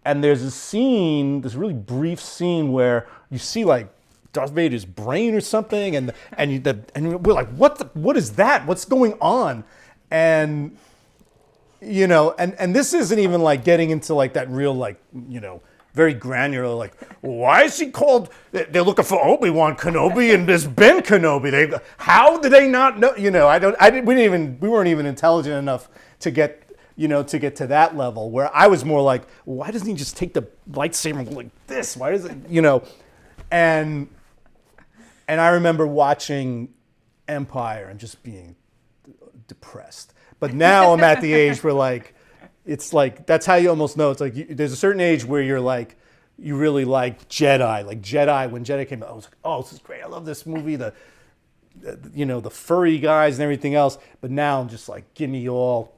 And there's a scene, this really brief scene where you see Darth Vader's brain or something, and we're like, what is that? What's going on? And and this isn't even getting into that real very granular why is he called? They're looking for Obi-Wan Kenobi and this Ben Kenobi. How did they not know? We weren't even intelligent enough to get to that level where I was more like, why doesn't he just take the lightsaber like this? Why does it, and I remember watching Empire and just being depressed. But now I'm at the age where it's that's how you almost know. It's there's a certain age where you're you really like Jedi. When Jedi came out, I was like, oh, this is great. I love this movie. The furry guys and everything else. But now I'm just give me all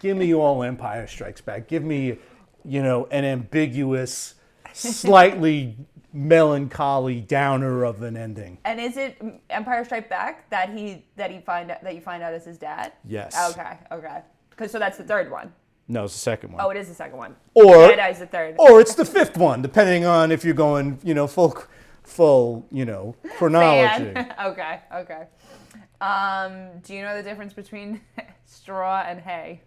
Empire Strikes Back. Give me, an ambiguous, slightly melancholy downer of an ending. And is it Empire Strikes Back that you find out is his dad? Yes. Okay. So that's the third one. No, it's the second one. Oh, it is the second one. Or Jedi's the third. Or it's the fifth one, depending on if you're going, full, chronology. Okay. Do you know the difference between straw and hay?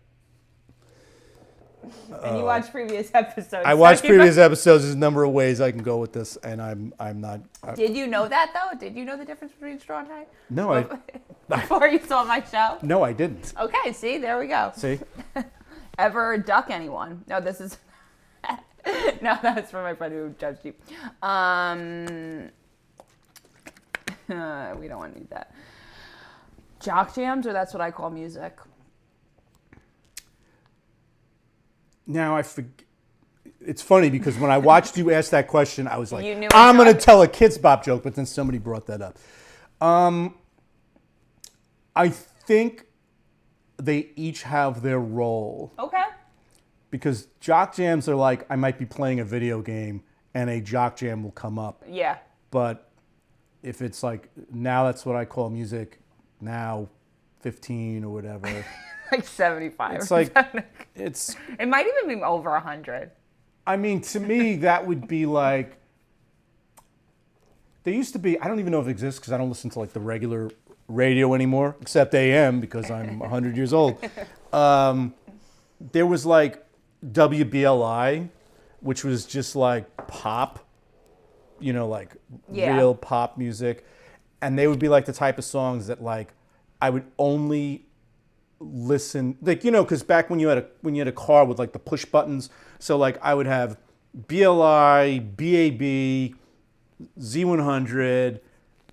And you watched previous episodes. I watched previous episodes. There's a number of ways I can go with this, and I'm not. Did you know that though? Did you know the difference between straw and hay? No, Before you saw my show? No, I didn't. Okay, see, there we go. See? Ever duck anyone? No, this is. No, that's for my friend who judged you. We don't want to need that. Jock jams, or that's what I call music. Now I forget. It's funny because when I watched you ask that question, I was like, You knew I'm going to tell a Kids Bop joke, but then somebody brought that up. I think they each have their role. Okay. Because jock jams are like, I might be playing a video game and a jock jam will come up. Yeah. But if it's like, now that's what I call music, now 15 or whatever. Like 75. It's like, it's... It might even be over 100. I mean, to me, that would be like, there used to be, I don't even know if it exists because I don't listen to like the regular radio anymore, except AM because I'm 100 years old. There was like WBLI, which was just like pop, you know, like real pop music. And they would be like the type of songs that like I would only listen, like, you know, because back when you had a car with like the push buttons, so like I would have BLI, BAB, Z100,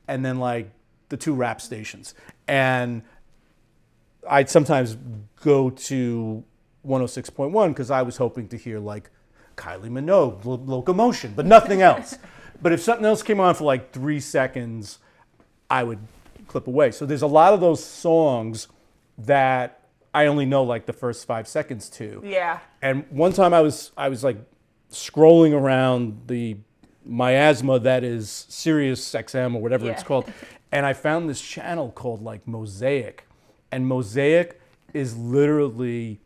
and then like the 2 rap stations. And I'd sometimes go to 106.1 because I was hoping to hear like Kylie Minogue, Locomotion, but nothing else. But if something else came on for like 3 seconds, I would clip away. So there's a lot of those songs that I only know like the first 5 seconds to. Yeah. And one time I was like scrolling around the miasma that is Sirius XM or whatever it's called, and I found this channel called like Mosaic, and Mosaic is literally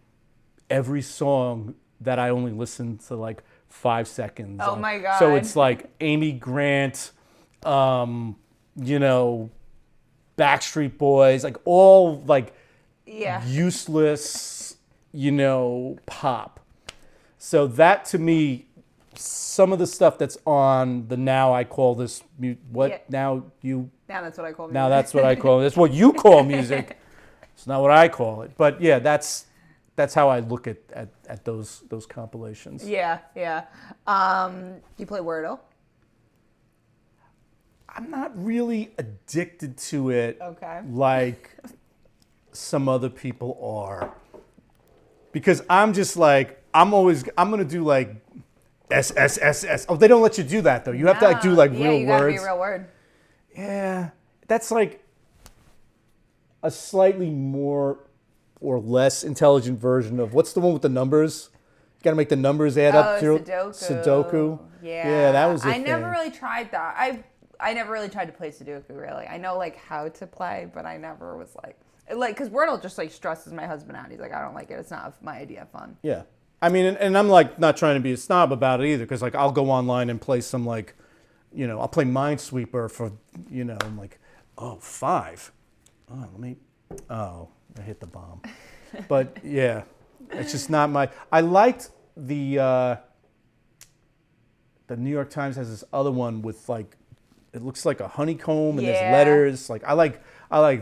every song that I only listen to like 5 seconds. Oh my God. So it's like Amy Grant, you know, Backstreet Boys, like all like useless, you know, pop. So that to me, some of the stuff that's on the now I call this now that's what I call music. Now that's what I call it. That's what you call music. It's not what I call it. But yeah, that's how I look at those compilations. Yeah. Do you play Wordle? I'm not really addicted to it. Okay. Like some other people are. Because I'm just like, I'm going to do like S. Oh, they don't let you do that though. You have to like do like real words. Yeah, you got to be a real word. Yeah. That's like a slightly more or less intelligent version of, what's the one with the numbers? You got to make the numbers add up. Sudoku. Yeah, that was a thing. Never really tried that. I never really tried to play Sudoku, really. I know like how to play, but I never was like, because Wordle just like stresses my husband out. He's like, I don't like it. It's not my idea of fun. Yeah. I mean, and I'm like not trying to be a snob about it either, because like I'll go online and play some like, you know, I'll play Minesweeper for, you know, I'm like, 5. I hit the bomb. But yeah, it's just not my, I liked the New York Times has this other one with like, it looks like a honeycomb and there's letters. Like I like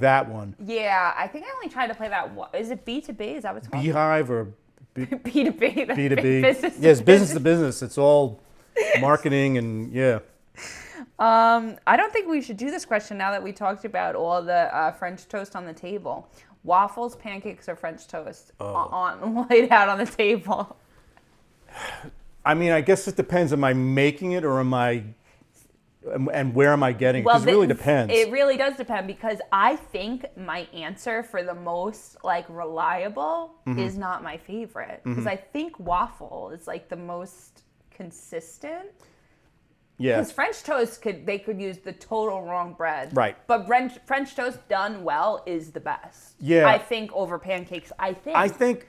that one. Yeah, I think I only tried to play that one. Is it B2B? Is that what it's called? Beehive or B2B. B2B. Business yes, business to business. It's all marketing and yeah. I don't think we should do this question now that we talked about all the French toast on the table. Waffles, pancakes, or French toast laid out on the table? I mean, I guess it depends. Am I making it or am I, and where am I getting it? Because it really depends. It really does depend, because I think my answer for the most like reliable is not my favorite. Because I think waffle is like the most consistent. Yeah. Because French toast they could use the total wrong bread. Right. But French toast done well is the best. Yeah. I think over pancakes. I think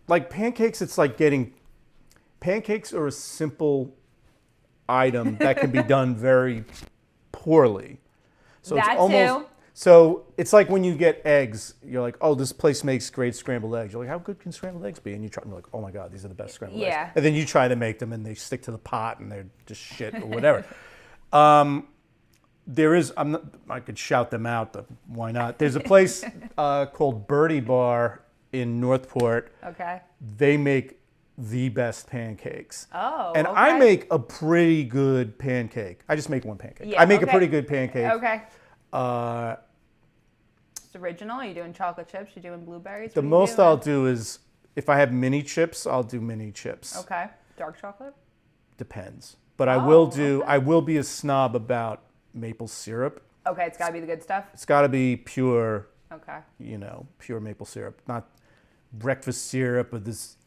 like pancakes, it's like pancakes are a simple item that can be done very poorly. So So it's like when you get eggs, you're like, oh, this place makes great scrambled eggs. You're like, how good can scrambled eggs be? And you try, and you're like, oh my God, these are the best scrambled eggs. And then you try to make them and they stick to the pot and they're just shit or whatever. There is, I could shout them out, but why not? There's a place called Birdie Bar in Northport. Okay. They make the best pancakes. Oh, and okay. I make a pretty good pancake. I just make one pancake. Yeah, I make a pretty good pancake. Okay. It's original? Are you doing chocolate chips? You doing blueberries? The most I'll do is, if I have mini chips, I'll do mini chips. Okay. Dark chocolate? Depends. But I will be a snob about maple syrup. Okay, it's got to be the good stuff? It's got to be pure, okay, pure maple syrup. Not breakfast syrup or this...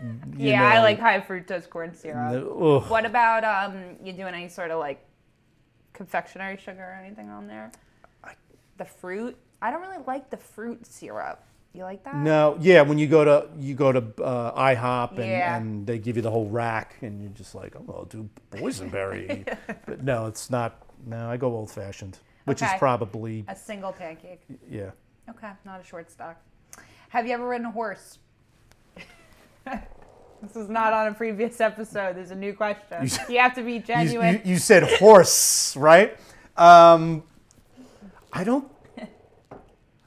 I like high fructose corn syrup. What about, you doing any sort of like confectionery sugar or anything on there? The fruit? I don't really like the fruit syrup. You like that? No, yeah. When you go to IHOP and they give you the whole rack and you're just like, oh, I'll do boysenberry. But no, it's not. No, I go old fashioned, which is probably a single pancake. Yeah. Okay, not a short stock. Have you ever ridden a horse? This is not on a previous episode. There's a new question. You have to be genuine. You said horse, right? I don't.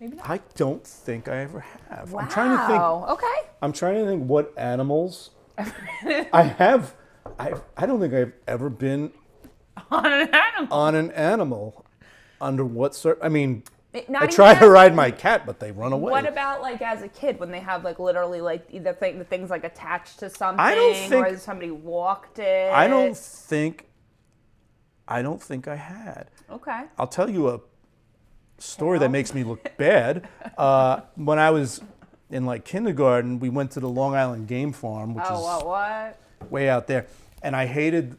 Maybe not. I don't think I ever have. Wow. I'm trying to think. Okay. I'm trying to think what animals I have. I don't think I've ever been on an animal. On an animal. Under what sort? I mean. Not I try to ride my cat, but they run away. What about like as a kid when they have like literally like the things like attached to something, or somebody walked it? I don't think I had. Okay. I'll tell you a story that makes me look bad. When I was in like kindergarten, we went to the Long Island Game Farm, which is way out there, and I hated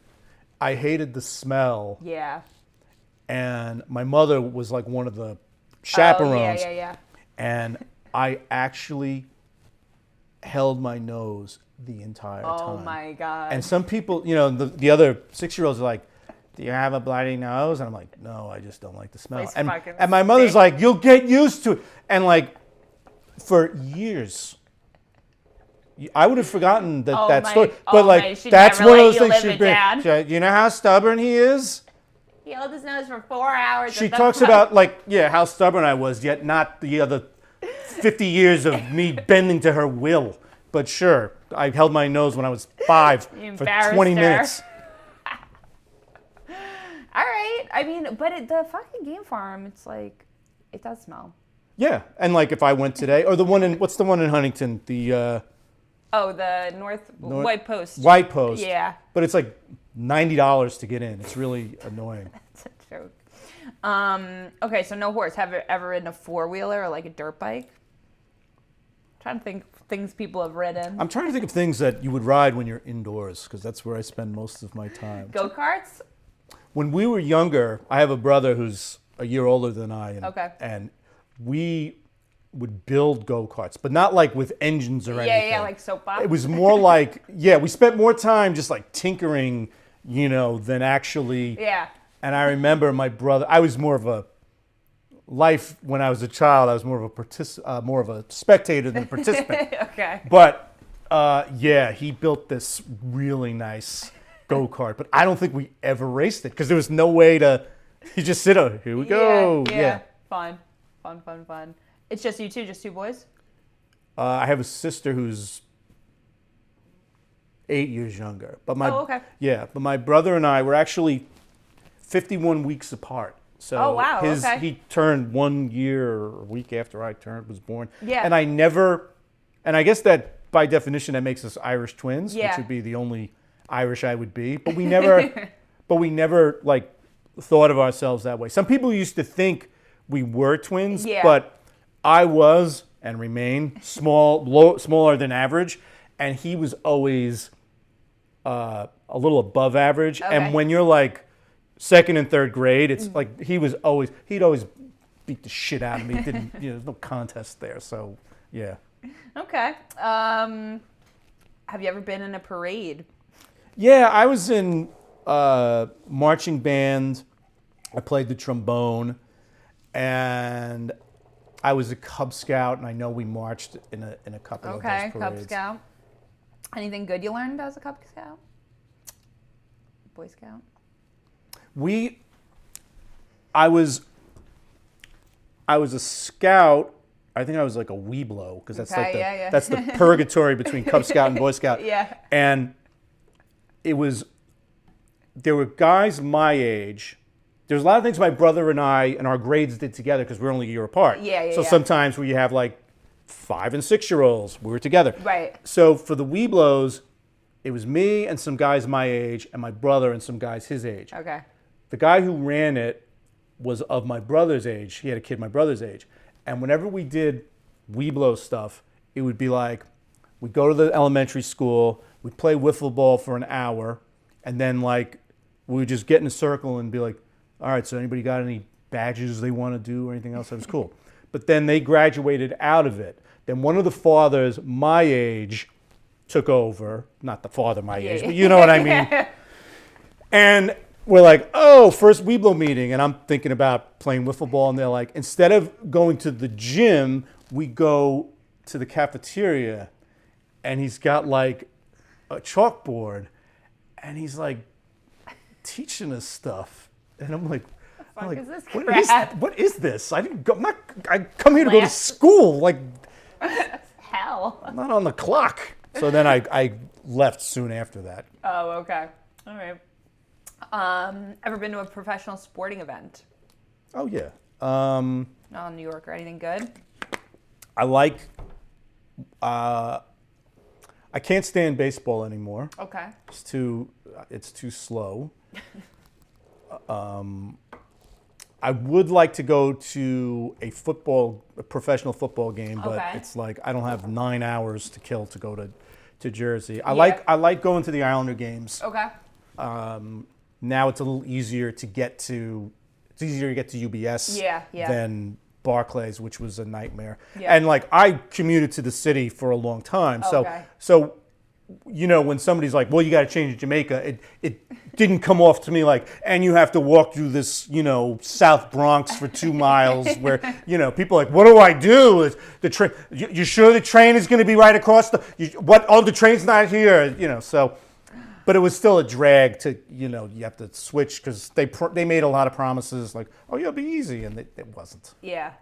the smell. Yeah. And my mother was like one of the chaperones. Oh, yeah. And I actually held my nose the entire time. Oh my God. And some people, the other 6-year-olds are like, do you have a bloody nose? And I'm like, no, I just don't like the smell. And my mother's like, you'll get used to it. And like, for years, I would have forgotten that story. But like, that's one of those things she'd bring. You know how stubborn he is? He held his nose for 4 hours. She talks about how stubborn I was, yet not the other 50 years of me bending to her will. But sure, I held my nose when I was 5 for 20 minutes. All right. I mean, but the fucking game farm, it's like, it does smell. Yeah. And like if I went today, or what's the one in Huntington? The North White Post. White Post. Yeah. But it's like $90 to get in. It's really annoying. That's a joke. Okay, so no horse. Have you ever ridden a 4-wheeler or like a dirt bike? I'm trying to think things people have ridden. I'm trying to think of things that you would ride when you're indoors, because that's where I spend most of my time. Go-karts? When we were younger, I have a brother who's a year older than I. And we would build go-karts, but not like with engines or anything. Yeah, like soapbox. It was more like, we spent more time just like tinkering, than actually. Yeah. And I remember my brother, I was more of a when I was a child, I was more of a spectator than a participant. Okay. But he built this really nice go-kart, but I don't think we ever raced it because there was no way to, you just sit on, here we go. Yeah. Fun. It's just you two, just two boys? I have a sister who's 8 years younger. But but my brother and I were actually 51 weeks apart. So he turned 1 year or a week after I was born. Yeah. And I guess that by definition that makes us Irish twins, which would be the only Irish I would be. But we never like thought of ourselves that way. Some people used to think we were twins, but I was and remain smaller than average, and he was always a little above average. Okay. And when you're like second and third grade, it's like he'd always beat the shit out of me. There's no contest there. So yeah. Okay. Have you ever been in a parade? Yeah, I was in marching band. I played the trombone. and I was a Cub Scout, and I know we marched in a couple of those parades. Okay, Cub Scout. Anything good you learned as a Cub Scout? Boy Scout? I was a scout. I think I was like a Weeblo, because that's that's the purgatory between Cub Scout and Boy Scout. Yeah. And there were guys my age. There's a lot of things my brother and I and our grades did together because we're only a year apart. So sometimes where you have like 5 and 6-year-olds, we were together. Right. So for the Weeblos, it was me and some guys my age and my brother and some guys his age. Okay. The guy who ran it was of my brother's age. He had a kid my brother's age. And whenever we did Weeblo stuff, it would be like, we'd go to the elementary school, we'd play wiffle ball for an hour, and then like, we would just get in a circle and be like, all right, so anybody got any badges they want to do or anything else? That was cool. But then they graduated out of it. Then one of the fathers my age took over. Not the father my age, but you know what I mean. And we're like, oh, first Weeblo meeting. And I'm thinking about playing wiffle ball. And they're like, instead of going to the gym, we go to the cafeteria. And he's got like a chalkboard. And he's like teaching us stuff. And I'm like, Is this crap? what is this? I didn't go. I come here to go to school. Like, hell. I'm not on the clock. So then I left soon after that. Oh, okay. All right. Ever been to a professional sporting event? Oh yeah. Not in New York or anything good? I like. I can't stand baseball anymore. Okay. It's too slow. I would like to go to a professional football game, but it's like I don't have 9 hours to kill to go to Jersey. I like going to the Islander games. Okay. Now it's a little easier to get to. It's easier to get to UBS than Barclays, which was a nightmare. Yeah. And like I commuted to the city for a long time, so you know, when somebody's like, well, you got to change to Jamaica, it didn't come off to me like, and you have to walk through this, you know, South Bronx for 2 miles where, you know, people are like, what do I do? Is the train, you sure the train is going to be right across the train's not here, you know, so, but it was still a drag to, you know, you have to switch because they made a lot of promises like, oh, you'll be easy, and it wasn't. Yeah.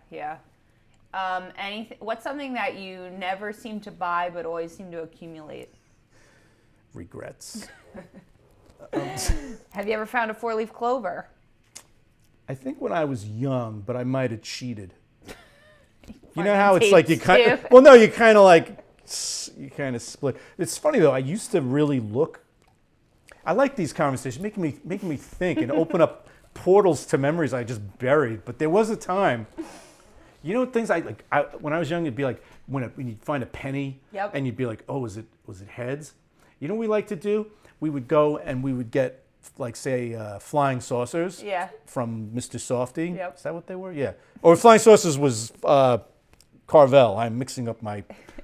What's something that you never seem to buy but always seem to accumulate? Regrets. Have you ever found a 4-leaf clover? I think when I was young, but I might have cheated. You know how it's like you kind of, well, no, you kind of split. It's funny though. I used to really look. I like these conversations, making me think and open up portals to memories I just buried. But there was a time. You know, things when I was young, it'd be like when you'd find a penny, and you'd be like, oh, was it heads? You know what we like to do? We would go and we would get, like, say, flying saucers from Mr. Softy. Yep. Is that what they were? Yeah. Or flying saucers was Carvel. I'm mixing up my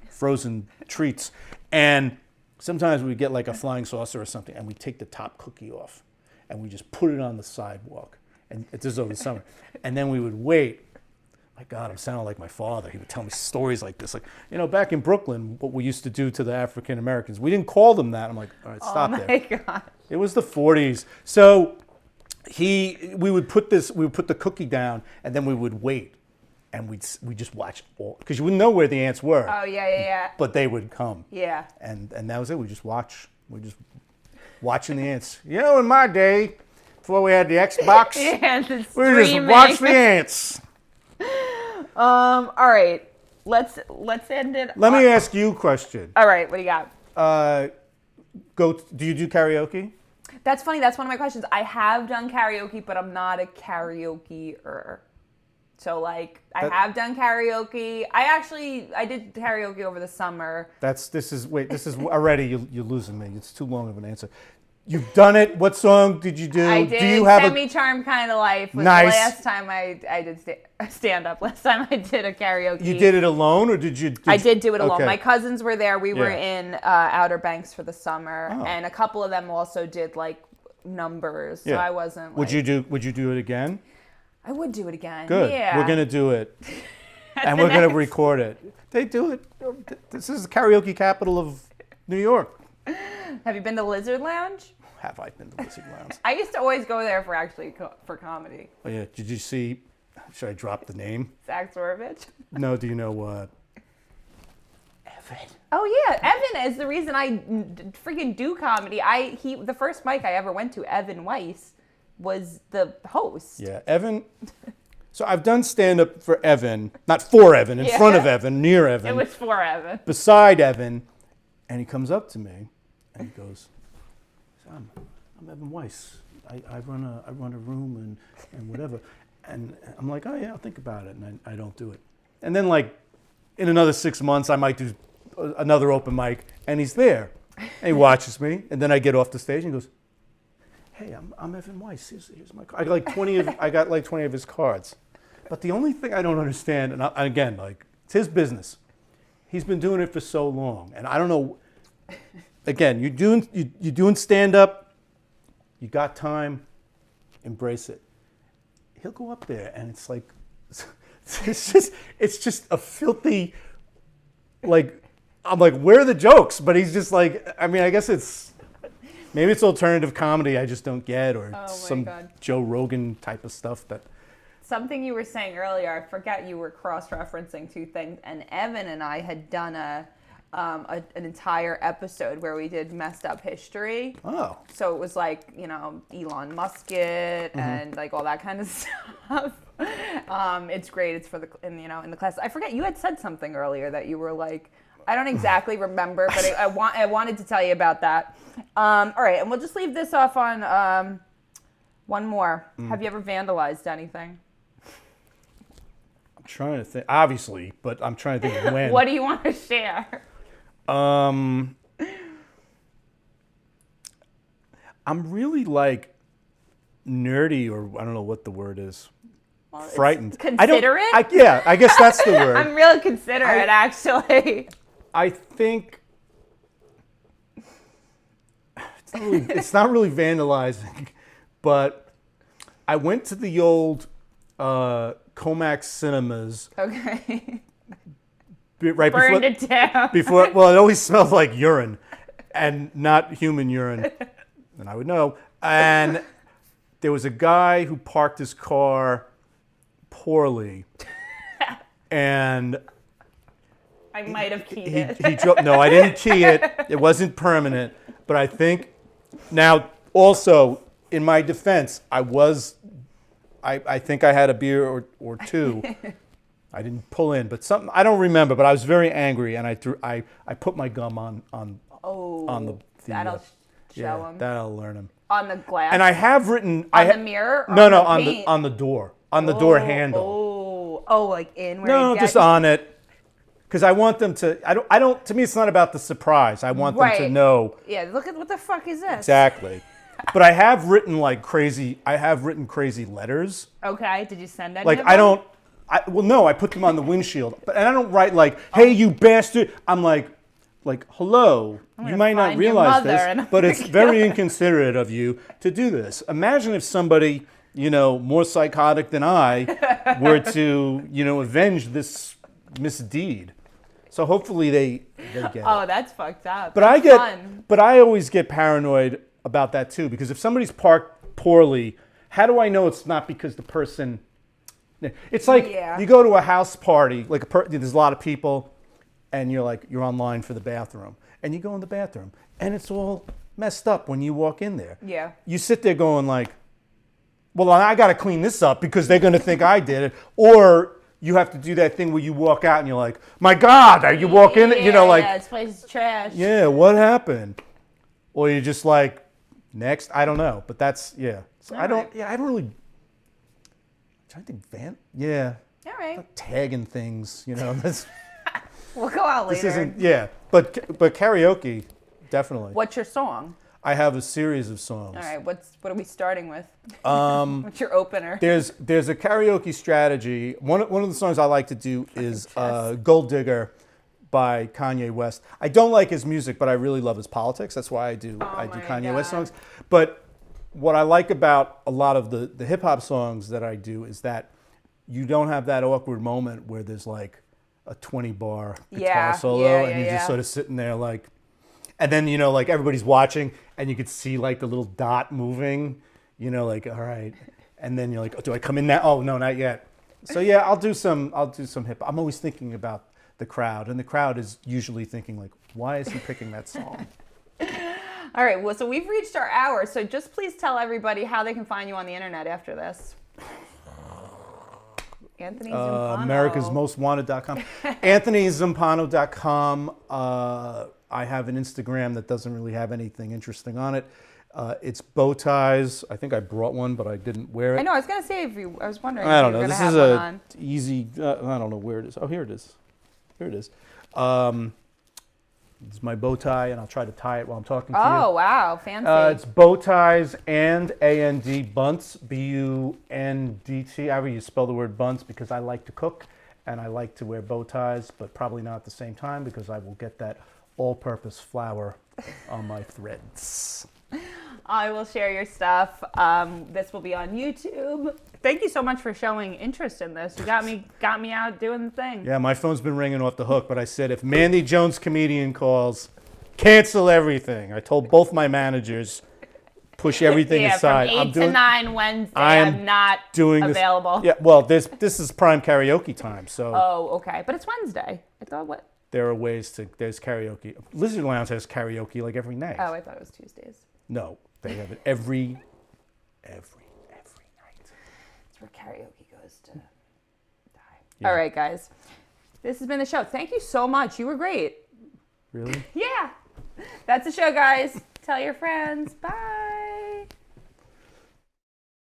frozen treats. And sometimes we'd get like a flying saucer or something, and we'd take the top cookie off, and we just put it on the sidewalk. And this is over the summer. And then we would wait. My God, I'm sounding like my father. He would tell me stories like this. Like, you know, back in Brooklyn, what we used to do to the African Americans, we didn't call them that. I'm like, all right, stop there. Oh my God. It was the 40s. So we would put the cookie down, and then we would wait, and we just watch all, because you wouldn't know where the ants were. Oh yeah. But they would come. Yeah. And that was it. We just watching the ants. You know, in my day, before we had the Xbox, we would just watch the ants. All right. Let's end it. Let me ask you a question. All right. What do you got? Do you do karaoke? That's funny. That's one of my questions. I have done karaoke, but I'm not a karaoke-er. So, like, I have done karaoke. I did karaoke over the summer. This is already, you're losing me. It's too long of an answer. You've done it. What song did you do? I did. Do you have Semi-Charmed Kind of Life was Nice. the last time I did stand-up. Last time I did a karaoke. You did it alone, or did you? I did do it alone. Okay. My cousins were there. We were in Outer Banks for the summer, and a couple of them also did like numbers. So I wasn't. Would you do it again? I would do it again. Good. Yeah. We're going to do it. And we're going to record it. They do it. This is the karaoke capital of New York. Have you been to Lizard Lounge? Have I been to Lizard Lounge? I used to always go there for comedy. Oh, yeah. Did you see? Should I drop the name? Zach Zorovich? No, do you know what? Evan. Oh, yeah. Evan is the reason I freaking do comedy. The first mic I ever went to, Evan Weiss, was the host. Yeah, Evan. So I've done stand-up for Evan, not for Evan, in front of Evan, near Evan. It was for Evan. Beside Evan, and he comes up to me, and he goes, I'm Evan Weiss. I run a room and whatever. And I'm like, oh yeah, I'll think about it, and I don't do it. And then like, in another 6 months, I might do another open mic, and he's there. And he watches me, and then I get off the stage, and he goes, hey, I'm Evan Weiss. Here's my card. I got like 20 of his cards. But the only thing I don't understand, and again, like, it's his business. He's been doing it for so long, and I don't know. Again, you're doing stand-up. You got time. Embrace it. He'll go up there, and it's like, it's just a filthy, like, I'm like, where are the jokes? But he's just like, I mean, I guess maybe it's alternative comedy I just don't get, or some Joe Rogan type of stuff that. Something you were saying earlier, I forget, you were cross-referencing two things, and Evan and I had done an entire episode where we did messed up history. Oh. So it was like, Elon Musket and like all that kind of stuff. It's great. It's for in the class. I forget, you had said something earlier that you were like, I don't exactly remember, but I wanted to tell you about that. All right, and we'll just leave this off on one more. Have you ever vandalized anything? I'm trying to think, obviously, but I'm trying to think of when. What do you want to share? I'm really like nerdy, or I don't know what the word is. Well, frightened. Considerate? I guess that's the word. I'm real considerate, actually. I think it's not really vandalizing, but I went to the old Comax cinemas. Okay. Right Burned it down. Well, it always smelled like urine, and not human urine, and I would know. And there was a guy who parked his car poorly, and I might have keyed it. No, I didn't key it. It wasn't permanent. But I think now, also in my defense, I think I had a beer or two. I didn't pull in, but something I don't remember. But I was very angry, and I put my gum on the that'll show him. That'll learn him. On the glass. And I have written on the mirror. Or no, paint? on the door, door handle. Like in where? No, just on it. Because I want them to. I don't. To me, it's not about the surprise. I want them to know. Yeah. Look at what the fuck is this? Exactly. But I have written crazy letters. Okay. Did you send any? Like of them? No, I put them on the windshield. And I don't write like, "Hey, you bastard." I'm like, "Hello." You might not realize this, but it's very inconsiderate of you to do this. Imagine if somebody, more psychotic than I, were to, avenge this misdeed. So hopefully they get it. Oh, that's fucked up. But That's I always get paranoid about that too, because if somebody's parked poorly, how do I know it's not because the person? It's like you go to a house party, there's a lot of people, and you're online for the bathroom, and you go in the bathroom, and it's all messed up when you walk in there. Yeah. You sit there going like, well, I got to clean this up because they're going to think I did it, or you have to do that thing where you walk out and you're like, my God, are you walking? Yeah, this place is trash. Yeah, what happened? Or you're just like, next, I don't know. But that's, So I don't really, I'm trying to think, All right. not tagging things, That's, We'll go out later. This isn't, but karaoke, definitely. What's your song? I have a series of songs. All right, what are we starting with? What's your opener? There's a karaoke strategy. One of the songs I like to do is Gold Digger by Kanye West. I don't like his music, but I really love his politics. That's why I do Kanye West songs. But what I like about a lot of the hip hop songs that I do is that you don't have that awkward moment where there's like a 20 bar guitar solo and you're just sort of sitting there like, and then, you know, like everybody's watching and you could see like the little dot moving, you know, like, all right. And then you're like, oh, do I come in now? Oh, no, not yet. So yeah, I'll do some hip hop. I'm always thinking about the crowd, and the crowd is usually thinking like, why is he picking that song? All right, well, so we've reached our hour, so just please tell everybody how they can find you on the internet after this. Anthony Zumpano. AmericasMostWanted.com. AnthonyZumpano.com. I have an Instagram that doesn't really have anything interesting on it. It's bow ties. I think I brought one, but I didn't wear it. I know. I was gonna say I was wondering. I don't if you know. were This gonna is have one on. easy. I don't know where it is. Oh, here it is. Here it is. It's my bow tie, and I'll try to tie it while I'm talking to you. Oh wow, fancy. It's bow ties and AND bunts. BUNDT. However you spell the word bunts, because I like to cook and I like to wear bow ties, but probably not at the same time because I will get that all-purpose flour on my threads. I will share your stuff. This will be on YouTube. Thank you so much for showing interest in this. You got me out doing the thing. Yeah, my phone's been ringing off the hook, but I said if Mandy Jones comedian calls, cancel everything. I told both my managers, push everything aside. From 8 to 9 Wednesday, I'm not available. Yeah, well, this is prime karaoke time, so. Oh, okay, but it's Wednesday. I thought what? There are ways to. There's karaoke. Lizard Lounge has karaoke like every night. Oh, I thought it was Tuesdays. No, they have it every night. It's where karaoke goes to die. Yeah. All right, guys. This has been the show. Thank you so much. You were great. Really? Yeah. That's the show, guys. Tell your friends. Bye.